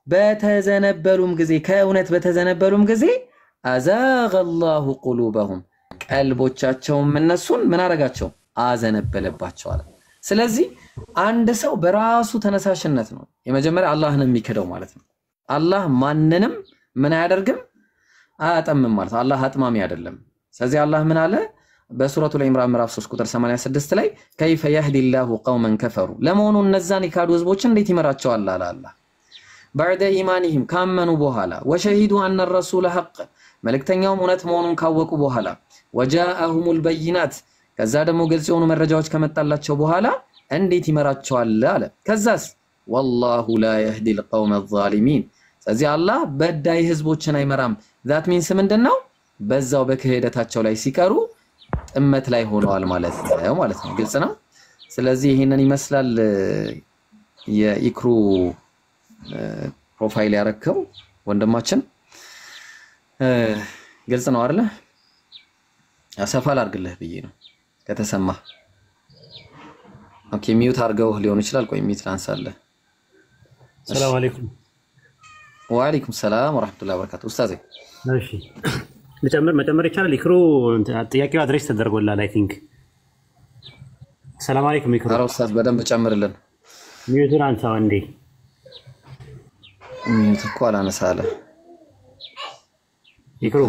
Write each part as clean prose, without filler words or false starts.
በተዘነበሉም ጊዜ ከእውነት በተዘነበሉም ጊዜ አዛገ አላሁ ቁሉበሁም ቀልቦቻቸውም እነሱን ምን አረጋቸው አዘነበለባቸው አለ። ስለዚህ አንድ ሰው በራሱ ተነሳሽነት ነው የመጀመሪያ አላህን የሚከደው ማለት ነው። አላህ ማንንም ምን አያደርግም አያጠምም ማለት አላህ አጥማሚ አይደለም። ስለዚህ አላህ ምን አለ በሱረቱ ኢምራን ምዕራፍ 3 ቁጥር 86 ላይ ከይፈ يهديالله قوما كفروا ለመሆኑ እነዛን የካዱ ህዝቦች እንዴት ይመራቸዋል አለ አላህ بعد ኢማኒሂም ካመኑ በኋላ ወሸሂዱ አነ الرسول حق መልእክተኛው እውነት መሆኑን ካወቁ በኋላ وجاءهم البينات ከዛ ደግሞ ግልጽ የሆኑ መረጃዎች ከመጣላቸው በኋላ እንዴት ይመራቸዋል አለ። ከዛስ والله لا يهدي القوم الظالمين ስለዚህ አላህ በዳይ ህዝቦችን አይመራም። that means ምንድነው በዛው በክህደታቸው ላይ ሲቀሩ ጥመት ላይ ሆነዋል ማለት ነው። ግልጽ ነው። ስለዚህ ይሄንን ይመስላል የኢክሩ ፕሮፋይል ያረከው ወንድማችን ግልጽ ነው አይደል? አሰፋል አድርግልህ ብዬ ነው ከተሰማ። ኦኬ ሚውት አድርገው ሊሆን ይችላል። ቆይ ሚውት ላንሳለህ። ሰላም አለይኩም። ወአለይኩም ሰላም ወራህመቱላሂ ወበረካቱ። ኡስታዝ እሺ መጨመር ይቻላል። ኢክሩ ጥያቄው አድሬስ ተደርጎላል አይ ቲንክ። ሰላም አለይኩም ኢክሩ። ኧረ ኡስታዝ በደንብ ጨምርልን። ሚውቱን አንሳው እንዴ። ሚውት እኮ አላነሳለ ኢክሩ።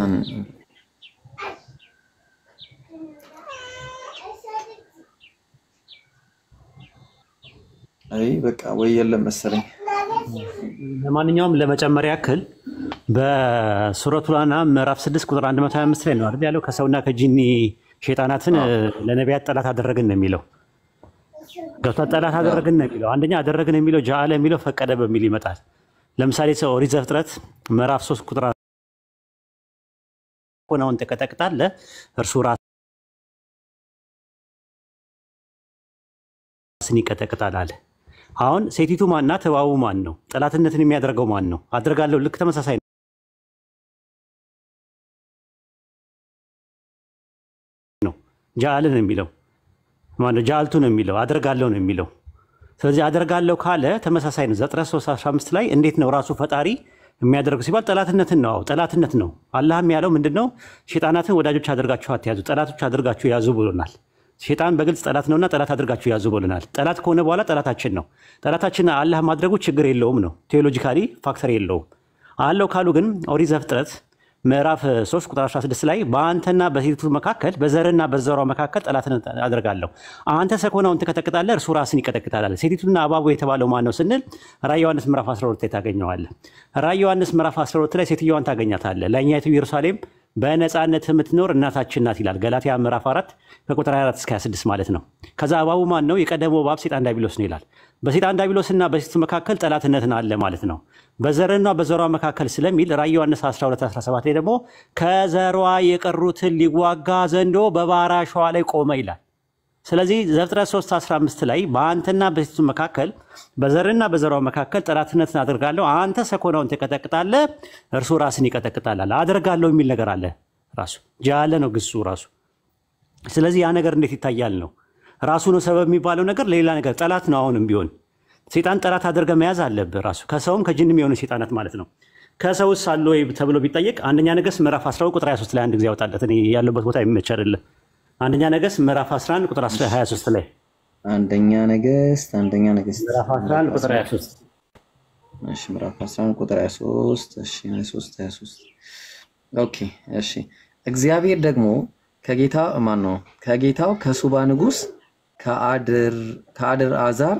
አይ በቃ ወይ የለም መሰለኝ። ለማንኛውም ለመጨመር ያክል በሱረቱል አንዓም ምዕራፍ 6 ቁጥር 125 ላይ ነው አይደል ያለው ከሰውና ከጂኒ ሸይጣናትን ለነቢያት ጠላት አደረግን ነው የሚለው። ገብቷል? ጠላት አደረግን ነው የሚለው። አንደኛ አደረግን የሚለው ጃአለ የሚለው ፈቀደ በሚል ይመጣል። ለምሳሌ ሰው ኦሪት ዘፍጥረት ምዕራፍ 3 ቁጥር ሆነውን ተቀጠቅጣለህ እርሱ ራስን ይቀጠቅጣል አለ። አሁን ሴቲቱ ማናት? እባቡ ማን ነው? ጠላትነትን የሚያደርገው ማን ነው? አድርጋለሁ ልክ ተመሳሳይ ነው። ጃአል ነው የሚለው ማን ነው? ጃአልቱ ነው የሚለው አድርጋለሁ ነው የሚለው። ስለዚህ አድርጋለሁ ካለ ተመሳሳይ ነው። ዘፍጥረት 3:15 ላይ እንዴት ነው ራሱ ፈጣሪ የሚያደርገው ሲባል ጠላትነትን ነው። ጠላትነት ነው። አላህም ያለው ምንድነው? ሸይጣናትን ወዳጆች አድርጋችሁ አትያዙ፣ ጠላቶች አድርጋችሁ ያዙ ብሎናል። ሸይጣን በግልጽ ጠላት ነውና ጠላት አድርጋችሁ ያዙ ብሎናል። ጠላት ከሆነ በኋላ ጠላታችን ነው። ጠላታችን አላህ ማድረጉ ችግር የለውም ነው። ቴዎሎጂካሊ ፋክተር የለውም። አለው ካሉ ግን ኦሪት ዘፍጥረት ምዕራፍ 3 ቁጥር 16 ላይ በአንተና በሴቲቱ መካከል በዘርና በዘሯ መካከል ጠላትን አደርጋለሁ። አንተ ሰኮናውን ትቀጠቅጣለህ፣ እርሱ ራስን ይቀጠቅጣል አለ። ሴቲቱና እባቡ የተባለው ማን ነው ስንል ራዕየ ዮሐንስ ምዕራፍ 12 ላይ ታገኘዋለህ። ራዕየ ዮሐንስ ምዕራፍ 12 ላይ ሴትዮዋን ታገኛታለህ። ላይኛይቱ ኢየሩሳሌም በነፃነት የምትኖር እናታችን ናት ይላል። ገላትያ ምዕራፍ 4 ከቁጥር 24 እስከ 26 ማለት ነው። ከዛ እባቡ ማን ነው? የቀደመው እባብ ሰይጣን ዲያብሎስ ነው ይላል። በሰይጣን ዲያብሎስና በሴቲቱ መካከል ጠላትነትን አለ ማለት ነው። በዘርና በዘሯ መካከል ስለሚል ራዕየ ዮሐንስ 12:17 ላይ ደግሞ ከዘሯ የቀሩትን ሊዋጋ ዘንዶ በባሕር አሸዋ ላይ ቆመ ይላል። ስለዚህ ዘፍጥረት 3:15 ላይ በአንተና በሴቲቱ መካከል በዘርና በዘሯ መካከል ጠላትነትን አደርጋለሁ፣ አንተ ሰኮናውን ትቀጠቅጣለህ፣ እርሱ ራስን ይቀጠቅጣል አለ። አደርጋለሁ የሚል ነገር አለ ራሱ ጃለ ነው ግሱ ራሱ። ስለዚህ ያ ነገር እንዴት ይታያል ነው ራሱ ነው ሰበብ የሚባለው ነገር ሌላ ነገር ጠላት ነው። አሁንም ቢሆን ሰይጣን ጠላት አድርገህ መያዝ አለብህ ራሱ ከሰውም ከጅንም የሆኑ ሰይጣናት ማለት ነው። ከሰውስ አለ ወይ ተብሎ ቢጠየቅ አንደኛ ነገሥት ምዕራፍ 12 ቁጥር 23 ላይ አንድ ጊዜ ያወጣለት። እኔ ያለበት ቦታ የሚመች አይደለም። አንደኛ ነገሥት ምዕራፍ 11 ቁጥር 23 ላይ አንደኛ ነገሥት ምዕራፍ 11 ቁጥር 23 እሺ ምዕራፍ 11 ቁጥር 23 እሺ 23 ኦኬ እሺ እግዚአብሔር ደግሞ ከጌታው ከሱባ ንጉስ ከአድር አዛር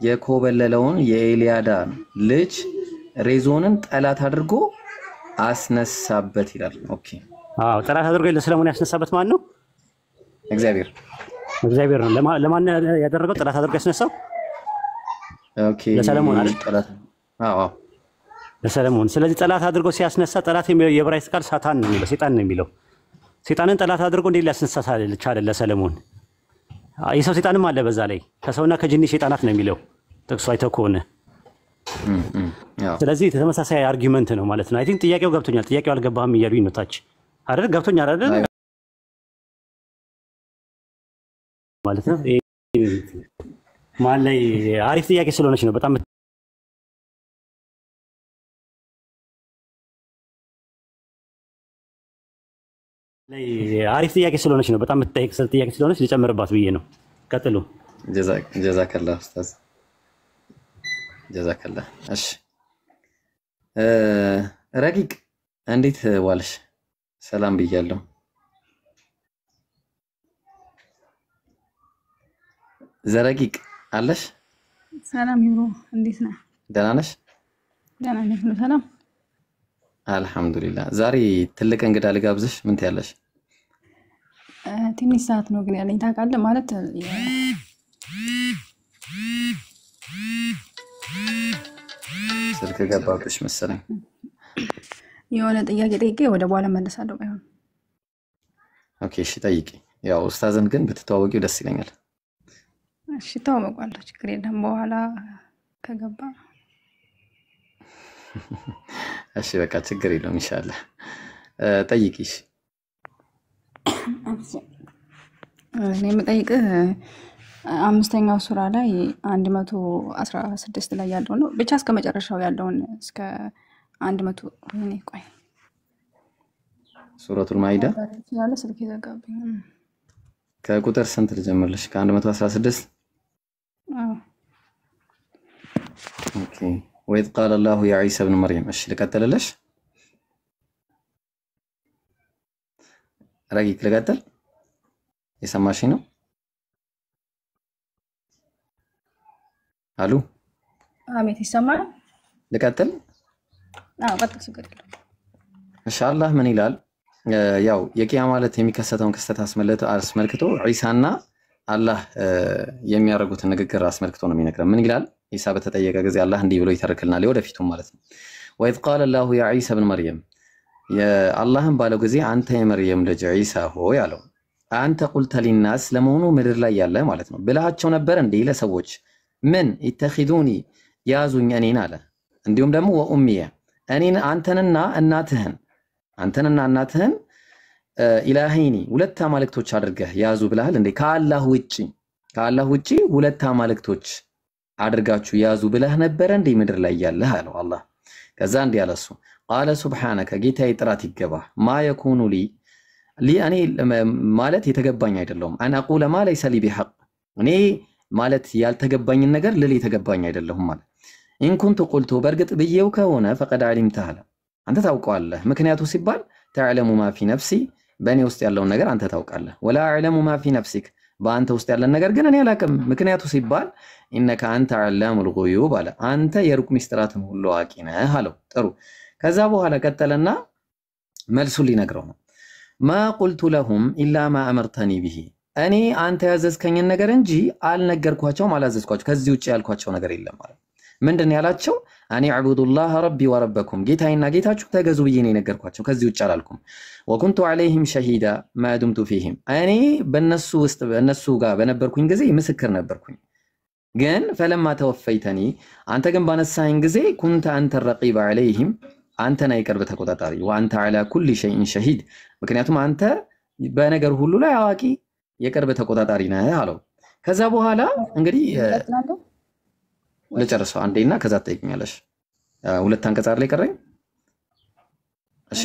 የኮበለለውን የኤልያዳን ልጅ ሬዞንን ጠላት አድርጎ አስነሳበት ይላል። ኦኬ አዎ ጠላት አድርጎ ለሰለሞን ያስነሳበት ማን ነው? እግዚአብሔር ነው። ለማን ያደረገው? ጠላት አድርጎ ያስነሳው ኦኬ ለሰለሞን አይደል? ጠላት አዎ ለሰለሞን። ስለዚህ ጠላት አድርጎ ሲያስነሳ ጠላት የዕብራይስጥ ቃል ሳታን ነው የሚለው ሰይጣን ነው የሚለው። ሰይጣንን ጠላት አድርጎ እንዴት ሊያስነሳ ቻለ ለሰለሞን? የሰው ሰይጣንም አለ በዛ ላይ ከሰውና ከጅኒ ሰይጣናት ነው የሚለው ጥቅሱ አይተው ከሆነ። ስለዚህ ተመሳሳይ አርጊመንት ነው ማለት ነው። አይ ቲንክ ጥያቄው ገብቶኛል። ጥያቄው አልገባህም እያሉኝ ነው ታች አይደል? ገብቶኛል አይደል ማለት ነው። ማን ላይ አሪፍ ጥያቄ ስለሆነች ነው በጣም አሪፍ ጥያቄ ስለሆነች ነው። በጣም የምትጠይቅ ጥያቄ ስለሆነች ልጨምርባት ብዬ ነው። ቀጥሉ። ጀዛከላህ ኡስታዝ ጀዛከላህ። እሺ ረቂቅ እንዴት ዋልሽ? ሰላም ብያለሁ። ዘረቂቅ አለሽ? ሰላም ይብሮ እንዴት ነህ? ደህና ነሽ? ደህና ነኝ። ሁሉ ሰላም አልሐምዱሊላህ። ዛሬ ትልቅ እንግዳ ልጋብዝሽ። ምን ትያለሽ? ትንሽ ሰዓት ነው ግን ያለኝ ታውቃለህ። ማለት ስልክ ገባብሽ መሰለኝ። የሆነ ጥያቄ ጠይቄ ወደ በኋላ መለሳለሁ። ባይሆን ኦኬ እሺ ጠይቂ። ያው ኡስታዝን ግን ብትተዋወቂው ደስ ይለኛል። እሺ ተዋወቃለሁ፣ ችግር የለም በኋላ ከገባ። እሺ በቃ ችግር የለውም ኢንሻአላህ። ጠይቂ። እሺ እኔ የምጠይቅህ አምስተኛው ሱራ ላይ 116 ላይ ያለው ነው። ብቻ እስከ መጨረሻው ያለውን እስከ 100 ሆነ። ቆይ ሱረቱል ማኢዳ ያለ ስልክ ይዘጋብኝ። ከቁጥር ስንት ልጀምርልሽ? ከ116 ኦኬ። ወኢዝ ቃለ አላሁ ያ ዒሳ ብን መርየም። እሺ ልቀጥልልሽ? ረቂቅ ልቀጥል? የሰማሽኝ ነው? አሉ አሜት ይሰማል? ልቀጥል? ቀጥል፣ ችግር የለም። እሺ አላህ ምን ይላል? ያው የቂያ ማለት የሚከሰተውን ክስተት አስመልክቶ ዒሳና አላህ የሚያደርጉትን ንግግር አስመልክቶ ነው የሚነግረን። ምን ይላል? ዒሳ በተጠየቀ ጊዜ አላህ እንዲህ ብሎ ይተርክልናል፣ ወደፊቱም ማለት ነው። ወኢዝ ቃለ አላሁ ያ ዒሳ ብን መርየም፣ አላህም ባለው ጊዜ አንተ የመርየም ልጅ ዒሳ ሆይ አለው። አንተ ቁልተ ሊናስ፣ ለመሆኑ ምድር ላይ ያለ ማለት ነው ብላቸው ነበር እንዴ ለሰዎች? ምን ኢተኺዙኒ፣ ያዙኝ እኔን አለ። እንዲሁም ደግሞ ወኡሚየ፣ እኔን አንተንና እናትህን ኢላሂኒ፣ ሁለት አማልክቶች አድርገህ ያዙ ብለሃል እንዴ? ከአላህ ውጪ ሁለት አማልክቶች አድርጋችሁ ያዙ ብለህ ነበረ እንዴ ምድር ላይ ያለህ አለው አላህ። ከዛ እንዲህ አለ እሱ፣ ቃለ ሱብሓነከ፣ ጌታዬ ጥራት ይገባ፣ ማ የኩኑ ሊ፣ እኔ ማለት የተገባኝ አይደለሁም፣ አን አቁለ ማ ለይሰ ሊ ቢሐቅ፣ እኔ ማለት ያልተገባኝን ነገር ልል የተገባኝ አይደለሁም ማለት። ኢንኩንቱ ቁልቱ፣ በእርግጥ ብዬው ከሆነ ፈቀድ ዓሊምተህ አለ፣ አንተ ታውቀዋለህ። ምክንያቱ ሲባል ተዕለሙ ማ ፊ ነፍሲ፣ በእኔ ውስጥ ያለውን ነገር አንተ ታውቃለህ። ወላ አዕለሙ ማ ፊ ነፍሲክ፣ በአንተ ውስጥ ያለን ነገር ግን እኔ አላውቅም። ምክንያቱ ሲባል ኢነከ አንተ ዓላሙል ጉዩብ አለ፣ አንተ የሩቅ ሚስጥራትን ሁሉ አዋቂ ነህ አለው። ጥሩ። ከዛ በኋላ ቀጠለና መልሱን ሊነግረው ነው። ማ ቁልቱ ለሁም ኢላ ማ አመርተኒ ብሂ፣ እኔ አንተ ያዘዝከኝን ነገር እንጂ አልነገርኳቸውም፣ አላዘዝኳቸው። ከዚህ ውጭ ያልኳቸው ነገር የለም ማለት። ምንድን ያላቸው? አኒ ዕቡዱላህ ረቢ ወረበኩም፣ ጌታዬና ጌታችሁ ተገዙ ብዬ ነው የነገርኳቸው፣ ከዚህ ውጭ አላልኩም። ወኩንቱ ዐለይሂም ሸሂዳ ማ ዱምቱ ፊሂም፣ እኔ በእነሱ ጋር በነበርኩኝ ጊዜ ምስክር ነበርኩኝ። ግን ፈለማ ተወፈይተኒ፣ አንተ ግን ባነሳኸኝ ጊዜ ኩንተ አንተ ረቂበ ዐለይሂም፣ አንተ ነህ የቅርብ ተቆጣጣሪ። ወአንተ ዐላ ኩሊ ሸይኢን ሸሂድ፣ ምክንያቱም አንተ በነገር ሁሉ ላይ አዋቂ የቅርብ ተቆጣጣሪ ነህ አለው። ከዛ በኋላ እንግዲህ ልጨርሰው አንዴና ከዛ ትጠይቅኛለሽ። ሁለት አንቀጽ ላይ ቀረኝ። እሺ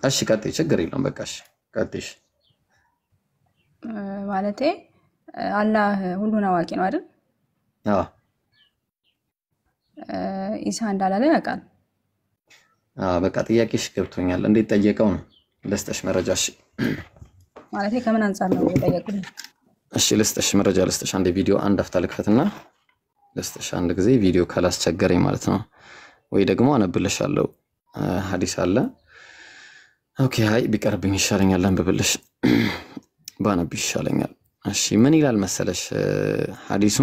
እሺ ቀጥይ፣ ችግር የለውም በቃ እሺ ቀጥይሽ። ማለቴ አላህ ሁሉን አዋቂ ነው አይደል? አዎ። ኢሳ እንዳላለ ያውቃል። በቃ ጥያቄሽ ገብቶኛል። እንዴት ጠየቀው ነው ልስጥሽ መረጃ። እሺ ማለቴ ከምን አንፃር ነው የጠየቁኝ? እሺ ልስጥሽ መረጃ ልስጥሽ። አንድ ቪዲዮ አንድ አፍታ ልክፈትና ልስጥሽ። አንድ ጊዜ ቪዲዮ ካላስቸገረኝ ማለት ነው፣ ወይ ደግሞ አነብልሻለሁ። ሐዲስ አለ። ኦኬ ሃይ ቢቀርብኝ ይሻለኛል፣ አንብብልሽ ባነብ ይሻለኛል። እሺ ምን ይላል መሰለሽ ሐዲሱ?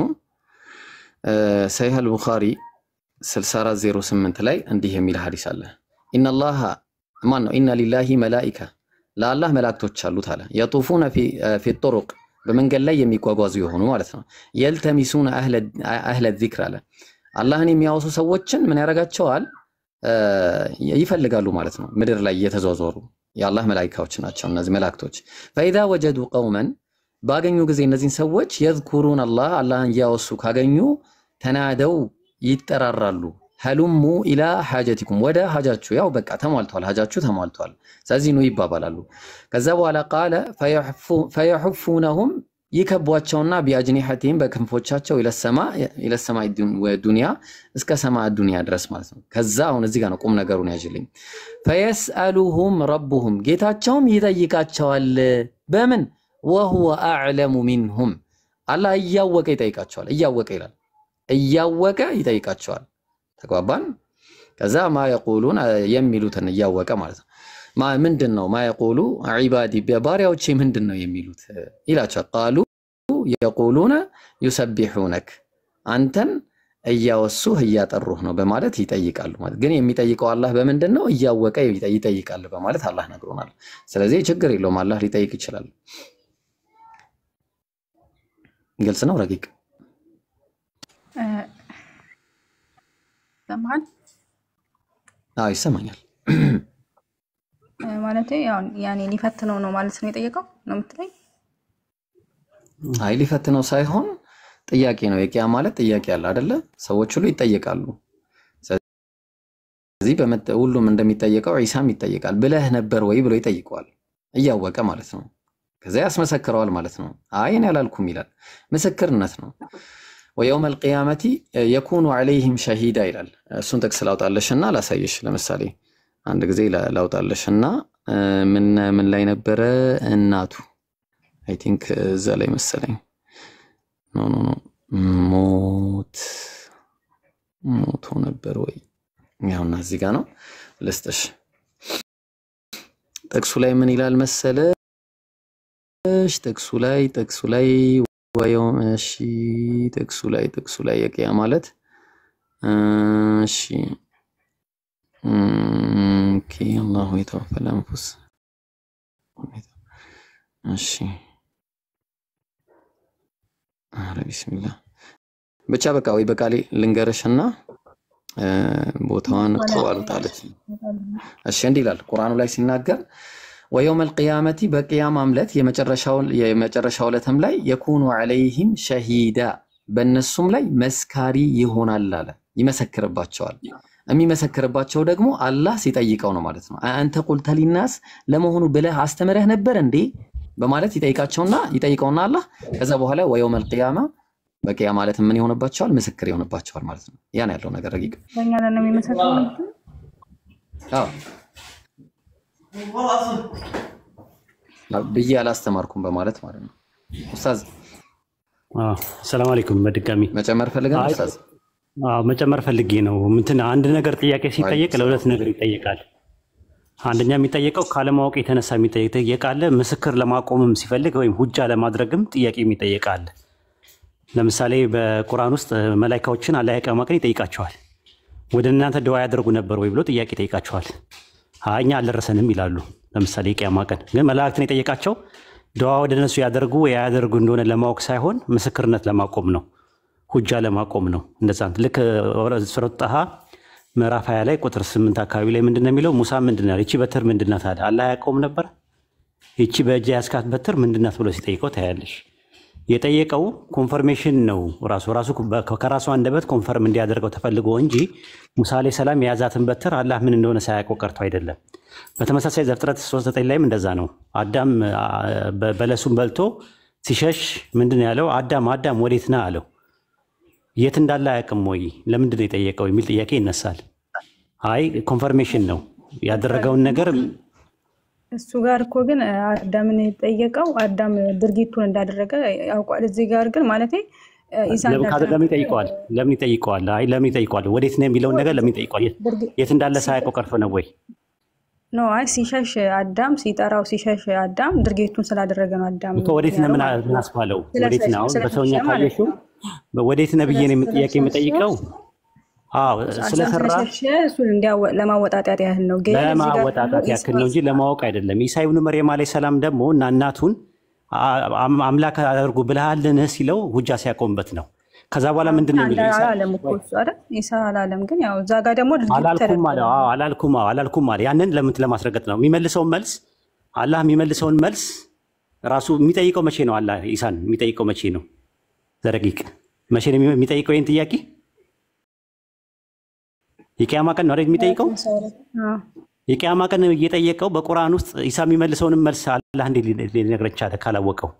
ሰሒህ አልቡኻሪ 6408 ላይ እንዲህ የሚል ሐዲስ አለ። ኢነላህ ኢነ ሊላሂ መላኢካ፣ ለአላህ መላእክቶች አሉት አለ። የጡፉነ ፊ ጡሩቅ፣ በመንገድ ላይ የሚጓጓዙ የሆኑ ማለት ነው። የልተሚሱነ አህለ ዚክር አለ። አላህን የሚያወሱ ሰዎችን ምን ያደርጋቸዋል? ይፈልጋሉ ማለት ነው። ምድር ላይ እየተዟዟሩ የአላህ መላኢካዎች ናቸው እነዚህ መላእክቶች። ፈኢዛ ወጀዱ ቀውመን፣ ባገኙ ጊዜ እነዚህን ሰዎች የዝኩሩን አላህን እያወሱ ካገኙ ተናደው ይጠራራሉ። ሀሉሙ ኢላ ሐጀቲኩም ወደ ሐጃችሁ ያው በቃ ተሟልቷል ሐጃችሁ ተሟልቷል ስለዚህ ነው ይባባላሉ ከዛ በኋላ ቃለ ፈየሑፉነሁም ይከቧቸውና ቢአጅኒሐቲሂም በክንፎቻቸው ኢለሰማ ዱንያ እስከ ሰማዕ ዱንያ ድረስ ማለት ነው ከዛ አሁን እዚህ ጋር ነው ቁም ነገሩን ያጅልኝ ፈየስአሉሁም ረቡሁም ጌታቸውም ይጠይቃቸዋል በምን ወሁወ አዕለሙ ሚንሁም አላህ እያወቀ ይጠይቃቸዋል እያወቀ ይላል እያወቀ ይጠይቃቸዋል ተግባባን ከዛ ማ የቁሉን የሚሉትን እያወቀ ማለት ነው ምንድነው ማ የቁሉ ዒባዲ ባሪያዎቼ ምንድነው የሚሉት ይላቸዋል ቃሉ የቁሉነ ዩሰቢሑነክ አንተን እያወሱህ እያጠሩህ ነው በማለት ይጠይቃሉ ማለት ግን የሚጠይቀው አላህ በምንድነው እያወቀ ይጠይቃል በማለት አላህ ነግሮናል ስለዚህ ችግር የለውም አላህ ሊጠይቅ ይችላል ግልጽ ነው ረቂቅ ሰማን ይሰማኛል ማለት ያኔ ሊፈትነው ነው ማለት ነው የጠየቀው ነው የምትለኝ ሊፈትነው ሳይሆን ጥያቄ ነው የቂያ ማለት ጥያቄ አለ አይደለ ሰዎች ሁሉ ይጠየቃሉ ስለዚህ ሁሉም እንደሚጠየቀው ዒሳም ይጠየቃል ብለህ ነበር ወይ ብሎ ይጠይቀዋል እያወቀ ማለት ነው ከዛ ያስመሰክረዋል ማለት ነው እኔ አላልኩም ይላል ምስክርነት ነው ويوم القيامة يكون عليهم شهيدا ይላል እሱን ጥቅስ ላውጣለሽና ላሳየሽ ለምሳሌ አንድ ጊዜ ላውጣለሽና ምን ላይ ነበረ እናቱ አይ ቲንክ እዛ ላይ መሰለኝ ኖ ሞት ነበር ወይ ያውና እዚህ ጋር ነው ለስተሽ ጥቅሱ ላይ ምን ይላል መሰለሽ ጥቅሱ ላይ ወየውም እሺ ጥቅሱ ላይ የቂያ ማለት እሺ ኦኬ አላሁ የተወፈለ አንፉስ እሺ ቢስሚላህ ብቻ በቃ ወይ በቃሌ ልንገርሽና ቦታዋን ተዋሉታለች እሺ እንዲህ ይላል ቁርአኑ ላይ ሲናገር ويوم القيامة بقيام عملت የመጨረሻው ለተም ላይ يكون عليهم شهيدا በእነሱም ላይ መስካሪ ይሆናል አለ ይመሰክርባቸዋል የሚመሰክርባቸው ደግሞ አላህ ሲጠይቀው ነው ማለት ነው አንተ ቁልተ ሊናስ ለመሆኑ ብለህ አስተምረህ ነበር እንዴ በማለት ይጠይቀውና አላህ ከዛ በኋላ ويوم القيامة በቂያ ማለት ምን ይሆንባቸዋል ምስክር ይሆንባቸዋል ማለት ነው ያን ያለው ነገር ረቂቅ በእኛ ላይ ነው የሚመሰክረው ብዬ አላስተማርኩም በማለት ማለት ነው ኡስታዝ ሰላም አለይኩም በድጋሚ መጨመር ፈልገናል ኡስታዝ መጨመር ፈልጌ ነው አንድ ነገር ጥያቄ ሲጠየቅ ለሁለት ነገር ይጠየቃል አንደኛ የሚጠየቀው ካለማወቅ የተነሳ የሚጠየቃል ምስክር ለማቆምም ሲፈልግ ወይም ሁጃ ለማድረግም ጥያቄ የሚጠየቃል ለምሳሌ በቁርአን ውስጥ መላእክቶችን አላህ ያቀማቀን ይጠይቃቸዋል ወደ እናንተ ዱዓ ያደርጉ ነበር ወይ ብሎ ጥያቄ ይጠይቃቸዋል እኛ አልደረሰንም ይላሉ ለምሳሌ ቂያማ ቀን ግን መላእክትን የጠየቃቸው ዱዓ ወደ እነሱ ያደርጉ እንደሆነ ለማወቅ ሳይሆን ምስክርነት ለማቆም ነው ሁጃ ለማቆም ነው እንደዛ ልክ ሱረቱ ጣሃ ምዕራፍ 20 ላይ ቁጥር 8 አካባቢ ላይ ምንድነው የሚለው ሙሳ ምንድነው እቺ በትር ምንድነው ታዲያ አላህ ያቆም ነበር እቺ በእጅ ያስካት በትር ምንድነው ብሎ ሲጠይቀው ታያለሽ የጠየቀው ኮንፈርሜሽን ነው ራሱ ከራሱ አንደበት ኮንፈርም እንዲያደርገው ተፈልጎ እንጂ ሙሳ አለይሂ ሰላም የያዛትን በትር አላህ ምን እንደሆነ ሳያውቀው ቀርቶ አይደለም በተመሳሳይ ዘፍጥረት 3:9 ላይም እንደዛ ነው አዳም በለሱን በልቶ ሲሸሽ ምንድነው ያለው አዳም ወዴት ነህ አለው የት እንዳለ አያውቅም ወይ ለምንድን ነው የጠየቀው የሚል ጥያቄ ይነሳል ኮንፈርሜሽን ነው ያደረገውን ነገር እሱ ጋር እኮ ግን አዳምን የጠየቀው አዳም ድርጊቱን እንዳደረገ ያውቃል እዚህ ጋር ግን ማለት ለምን ይጠይቀዋል ለምን ይጠይቀዋል ወዴት ነው የሚለውን ነገር ለምን ይጠይቀዋል የት እንዳለ ሳያውቀው ቀርቶ ነው ወይ ነው ሲሸሽ አዳም ሲጠራው ሲሸሽ አዳም ድርጊቱን ስላደረገ ነው አዳም ወዴት ነው ምን አስባለው ወዴት ነው በሰውኛ ካየሽው ወዴት ነብዬ ነው ጥያቄ የሚጠይቀው ስለሰራ እሱን ለማወጣጣት ያህል ነው ግን ለማወጣጣት ያክል ነው እንጂ ለማወቅ አይደለም ኢሳ ኢብኑ መርየም አለይሂ ሰላም ደግሞ እናቱን አምላክ አድርጉ ብለሃልን ሲለው ሁጃ ሲያቆምበት ነው ከዛ በኋላ ምንድነው የሚለው ኢሳ አላለም እኮ እሱ አይደል ኢሳ አላለም ግን ያው እዛ ጋር ደግሞ አላልኩም ማለት ያንን ለማስረገጥ ነው የሚመልሰው መልስ አላህ የሚመልሰውን መልስ ራሱ የሚጠይቀው መቼ ነው አላህ ኢሳን የሚጠይቀው መቼ ነው ዘረቂቅ መቼ ነው የሚጠይቀው ይሄን ጥያቄ የቂያማ ቀን ነው አይደል የሚጠይቀው? የቂያማ ቀን እየጠየቀው በቁርአን ውስጥ ኢሳ የሚመልሰውን መልስ አላህ እንዴት ሊነግረን ቻለ ካላወቀው?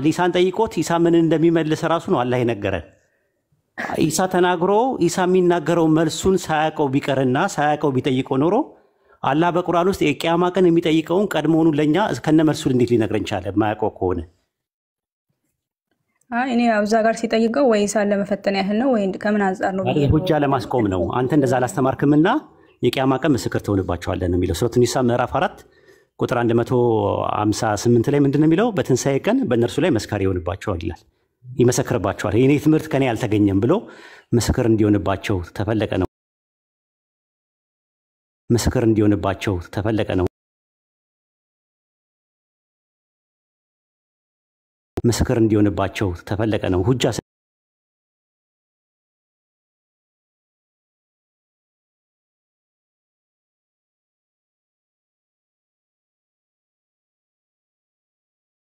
ኢሳን ጠይቆት ኢሳ ምን እንደሚመልስ ራሱ ነው አላህ የነገረን። ኢሳ ተናግሮ ኢሳ የሚናገረው መልሱን ሳያውቀው ቢቀርና ሳያውቀው ቢጠይቀው ኖሮ አላህ በቁርአን ውስጥ የቂያማ ቀን የሚጠይቀውን ቀድሞውኑ ለኛ ከነ መልሱ እንዴት ሊነግረን ቻለ? ማያውቀው ከሆነ እኔ እዛ ጋር ሲጠይቀው ወይ ኢሳን ለመፈተን ያህል ነው ወይ ከምን አንፃር ነው ብዬ ሁጃ ለማስቆም ነው። አንተ እንደዛ አላስተማርክምና የቂያማ ቀን ምስክር ትሆንባቸዋለህ ነው የሚለው ሱረቱ ኒሳ ምዕራፍ 4 ቁጥር 158 ላይ ምንድን ነው የሚለው? በትንሣኤ ቀን በእነርሱ ላይ መስካሪ ይሆንባቸዋል ይላል። ይመሰክርባቸዋል። የኔ ትምህርት ከኔ አልተገኘም ብሎ ምስክር እንዲሆንባቸው ተፈለቀ ነው። ምስክር እንዲሆንባቸው ተፈለቀ ነው። ምስክር እንዲሆንባቸው ተፈለቀ ነው። ሁጃ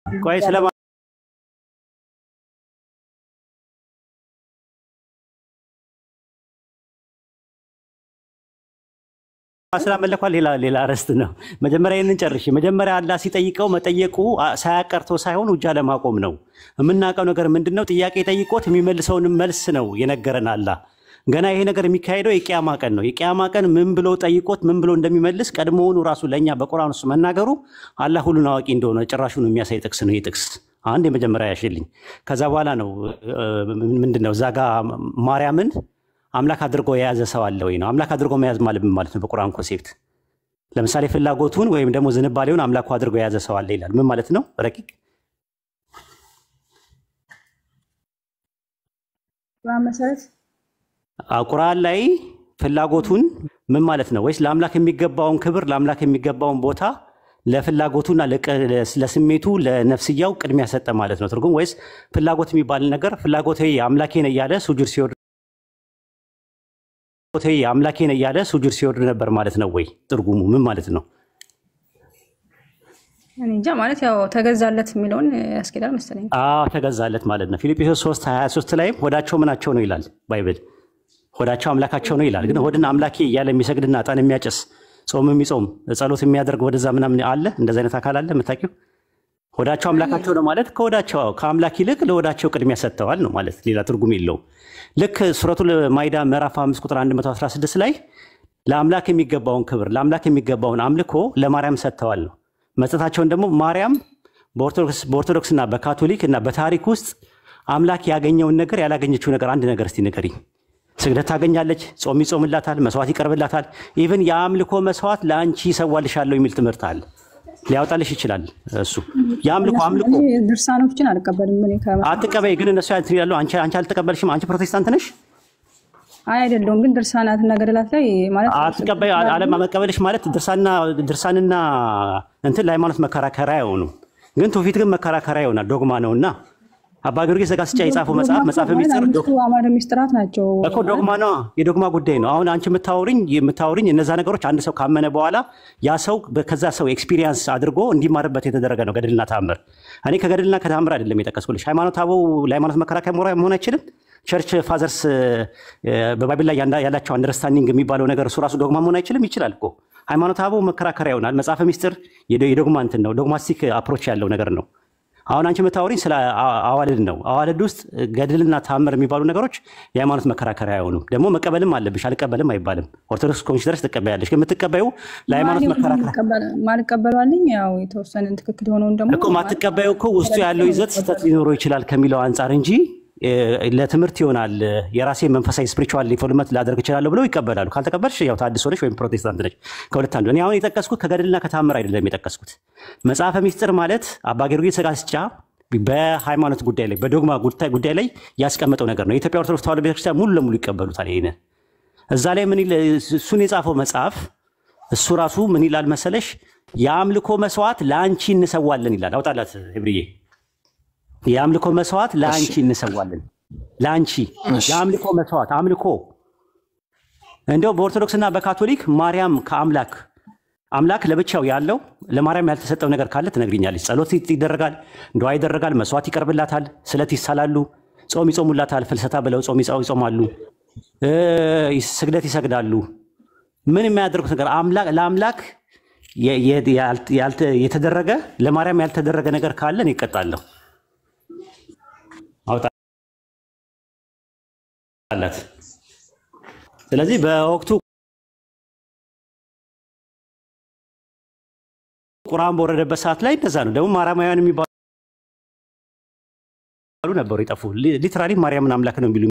ቆይ ስለማ አስላመለኳል ሌላ አረስት ነው። መጀመሪያ ይሄንን ጨርሽ። መጀመሪያ አላህ ሲጠይቀው መጠየቁ ሳያቀርቶ ሳይሆን ሁጃ ለማቆም ነው። የምናውቀው ነገር ምንድነው? ጥያቄ ጠይቆት የሚመልሰውን መልስ ነው የነገረን አላህ። ገና ይሄ ነገር የሚካሄደው የቂያማ ቀን ነው። የቂያማ ቀን ምን ብሎ ጠይቆት ምን ብሎ እንደሚመልስ ቀድሞውኑ ራሱ ለኛ በቁርአን ውስጥ መናገሩ አላህ ሁሉን አዋቂ እንደሆነ ጭራሹን የሚያሳይ ጥቅስ ነው። ይሄ ጥቅስ አንድ የመጀመሪያ ያሽልኝ። ከዛ በኋላ ነው ምንድነው እዛ ጋር ማርያምን አምላክ አድርጎ የያዘ ሰው አለ ወይ ነው። አምላክ አድርጎ መያዝ ማለት ምን ማለት ነው? በቁርአን ኮንሴፕት ለምሳሌ ፍላጎቱን ወይም ደግሞ ዝንባሌውን አምላኩ አድርጎ የያዘ ሰው አለ ይላል። ምን ማለት ነው? ረቂቅ መሰረት ቁርአን ላይ ፍላጎቱን ምን ማለት ነው? ወይስ ለአምላክ የሚገባውን ክብር ለአምላክ የሚገባውን ቦታ ለፍላጎቱና ለስሜቱ ለነፍስያው ቅድሚያ ሰጠ ማለት ነው ትርጉም? ወይስ ፍላጎት የሚባል ነገር ፍላጎቴ አምላኬን እያለ ሱጁድ ሲወርድ አምላኬን እያለ ሱጁድ ሲወርድ ነበር ማለት ነው ወይ? ትርጉሙ ምን ማለት ነው? እኔ እንጃ ማለት ያው ተገዛለት የሚለውን ያስኬዳል መሰለኝ። ተገዛለት ማለት ነው። ፊልጵስዩስ 3:23 ላይ ሆዳቸው ምናቸው ነው ይላል ባይብል። ሆዳቸው አምላካቸው ነው ይላል። ግን ሆድን አምላኬ እያለ የሚሰግድና ዕጣን የሚያጨስ ጾም የሚጾም ጸሎት የሚያደርግ ወደዛ ምናምን አለ? እንደዛ አይነት አካል አለ የምታውቂው? ሆዳቸው አምላካቸው ነው ማለት ከሆዳቸው ከአምላክ ይልቅ ለሆዳቸው ቅድሚያ ሰጥተዋል ነው ማለት፣ ሌላ ትርጉም የለውም። ልክ ሱረቱል ማኢዳ ምዕራፍ 5 ቁጥር 116 ላይ ለአምላክ የሚገባውን ክብር ለአምላክ የሚገባውን አምልኮ ለማርያም ሰጥተዋል ነው። መስጠታቸውን ደግሞ ማርያም በኦርቶዶክስና በካቶሊክ እና በታሪክ ውስጥ አምላክ ያገኘውን ነገር ያላገኘችው ነገር አንድ ነገር እስቲ ንገሪኝ። ስግደት ታገኛለች፣ ጾም ይጾምላታል፣ መስዋዕት ይቀርብላታል። ኢቭን የአምልኮ መስዋዕት ለአንቺ ይሰዋልሻለሁ የሚል ትምህርት አለ። ሊያወጣልሽ ይችላል እሱ የአምልኮ ድርሳኖችን አልቀበልም። አትቀበይ ግን እነሱ ያሉ አንቺ አልተቀበልሽም። አንቺ ፕሮቴስታንት ነሽ? አይደለም ግን ድርሳናትና ገድላት ላይ ማለት አትቀበይ። ዓለም መቀበልሽ ማለት ድርሳንና እንትን ለሃይማኖት መከራከሪያ አይሆኑ፣ ግን ትውፊት ግን መከራከሪያ ይሆናል። ዶግማ ነውና አባ ጊዮርጊስ ዘጋስጫ የጻፈው መጽሐፈ ሚስጥር አማረ ሚስጥራት ናቸው እኮ ዶግማ ነው፣ የዶግማ ጉዳይ ነው። አሁን አንቺ የምታወሪኝ እነዛ ነገሮች አንድ ሰው ካመነ በኋላ ያ ሰው ከዛ ሰው ኤክስፒሪየንስ አድርጎ እንዲማርበት የተደረገ ነው ገድልና ተአምር። እኔ ከገድልና ከተአምር አይደለም የጠቀስኩልሽ። ሃይማኖት አበው ለሃይማኖት መከራከሪያ መሆን አይችልም። ቸርች ፋዘርስ በባይብል ላይ ያላቸው አንደርስታንዲንግ የሚባለው ነገር እሱ ራሱ ዶግማ መሆን አይችልም? ይችላል እኮ። ሃይማኖት አበው መከራከሪያ ይሆናል። መጽሐፈ ሚስጥር የዶግማ እንትን ነው፣ ዶግማስቲክ አፕሮች ያለው ነገር ነው። አሁን አንቺ የምታወሪኝ ስለ አዋልድ ነው። አዋልድ ውስጥ ገድልና ተአምር የሚባሉ ነገሮች የሃይማኖት መከራከሪያ አይሆኑም። ደግሞ መቀበልም አለብሽ፣ አልቀበልም አይባልም። ኦርቶዶክስ ኮንሽ ድረስ ትቀበያለሽ። ግን የምትቀበዩ ለሃይማኖት መከራከሪያ ማልቀበሏልኝ ያው የተወሰነ ትክክል የሆነውን ደግሞ እኮ ማትቀበዩ እኮ ውስጡ ያለው ይዘት ስህተት ሊኖረው ይችላል ከሚለው አንጻር እንጂ ለትምህርት ይሆናል የራሴ መንፈሳዊ ስፒሪቹዋል ዲቨሎፕመንት ላደርግ እችላለሁ ብለው ይቀበላሉ። ካልተቀበልሽ ያው ታድሶ ነሽ ወይም ፕሮቴስታንት ነሽ። ከሁለት አንዱ። እኔ አሁን የጠቀስኩት ከገድልና ከተአምር አይደለም የጠቀስኩት። መጽሐፈ ሚስጥር ማለት አባ ጊዮርጊስ ዘጋስጫ በሃይማኖት ጉዳይ ላይ በዶግማ ጉዳይ ላይ ያስቀመጠው ነገር ነው። የኢትዮጵያ ኦርቶዶክስ ተዋሕዶ ቤተክርስቲያን ሙሉ ለሙሉ ይቀበሉታል። ይሄን እዛ ላይ ምን እሱን የጻፈው መጽሐፍ እሱ ራሱ ምን ይላል መሰለሽ? የአምልኮ መስዋዕት ለአንቺ እንሰዋለን ይላል። አውጣላት ህብርዬ። የአምልኮ መስዋዕት ለአንቺ እንሰዋለን። ለአንቺ የአምልኮ መስዋዕት አምልኮ እንደው በኦርቶዶክስና በካቶሊክ ማርያም አምላክ ለብቻው ያለው ለማርያም ያልተሰጠው ነገር ካለ ትነግሪኛለች። ጸሎት ይደረጋል፣ ዱዓ ይደረጋል፣ መስዋዕት ይቀርብላታል፣ ስለት ይሳላሉ፣ ጾም ይጾሙላታል። ፍልሰታ ብለው ጾም ይጾማሉ። ስግደት ይሰግዳሉ። ምን የሚያደርጉት ነገር ለአምላክ የተደረገ ለማርያም ያልተደረገ ነገር ካለን ይቀጣለሁ አውጣላት። ስለዚህ በወቅቱ ቁርአን በወረደበት ሰዓት ላይ እንደዛ ነው። ደግሞ ማርያማውያን የሚባሉ ነበሩ ይጠፉ። ሊትራሊ ማርያምን አምላክ ነው የሚሉ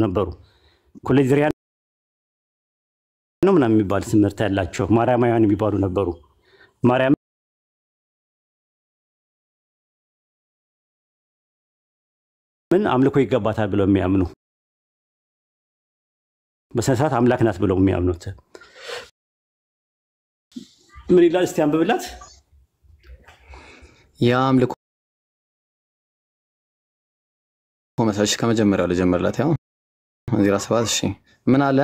ነበሩ። ኮሌጅሪያ ነው ምናምን የሚባል ትምህርት ያላቸው ማርያማውያን የሚባሉ ነበሩ። ማርያም ምን አምልኮ ይገባታል ብለው የሚያምኑ በስነ ስርዓት አምላክ ናት ብለው የሚያምኑት ምን ይላል? እስቲ አንብብላት። ያ አምልኮ መሰለሽ ከመጀመሪያው ለጀመረላት ያው 07 እሺ ምን አለ?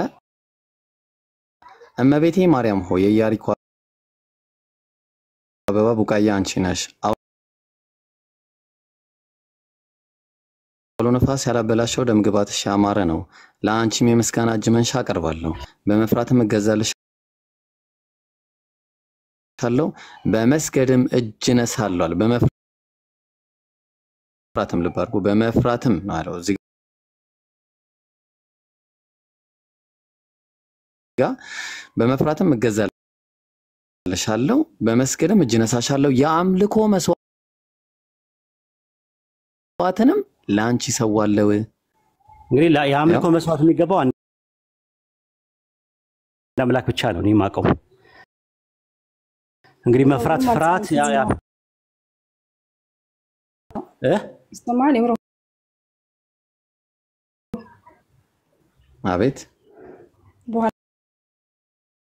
እመቤቴ ማርያም ሆይ የኢያሪኮ አበባ ቡቃያ አንቺ ነሽ። አውሎ ነፋስ ያላበላሸው ደም ግባትሽ ያማረ ነው። ለአንቺም የምስጋና እጅ መንሻ አቀርባለሁ። በመፍራትም እገዛልሻለሁ፣ በመስገድም እጅ ነሳለሁ። በመፍራትም ልብ አድርጉ፣ በመፍራትም አለው እዚህ ጋር በመፍራትም እገዛልሻለሁ፣ በመስገድም እጅ ነሳሻለሁ። የአምልኮ መስዋዕትንም ላንቺ ሰዋለው። እንግዲህ የአምልኮ መስዋዕት የሚገባው አንድ አምላክ ብቻ ነው እኔ ማቀው። እንግዲህ መፍራት ፍርሃት ይስተማል ይብሮ አቤት በኋላ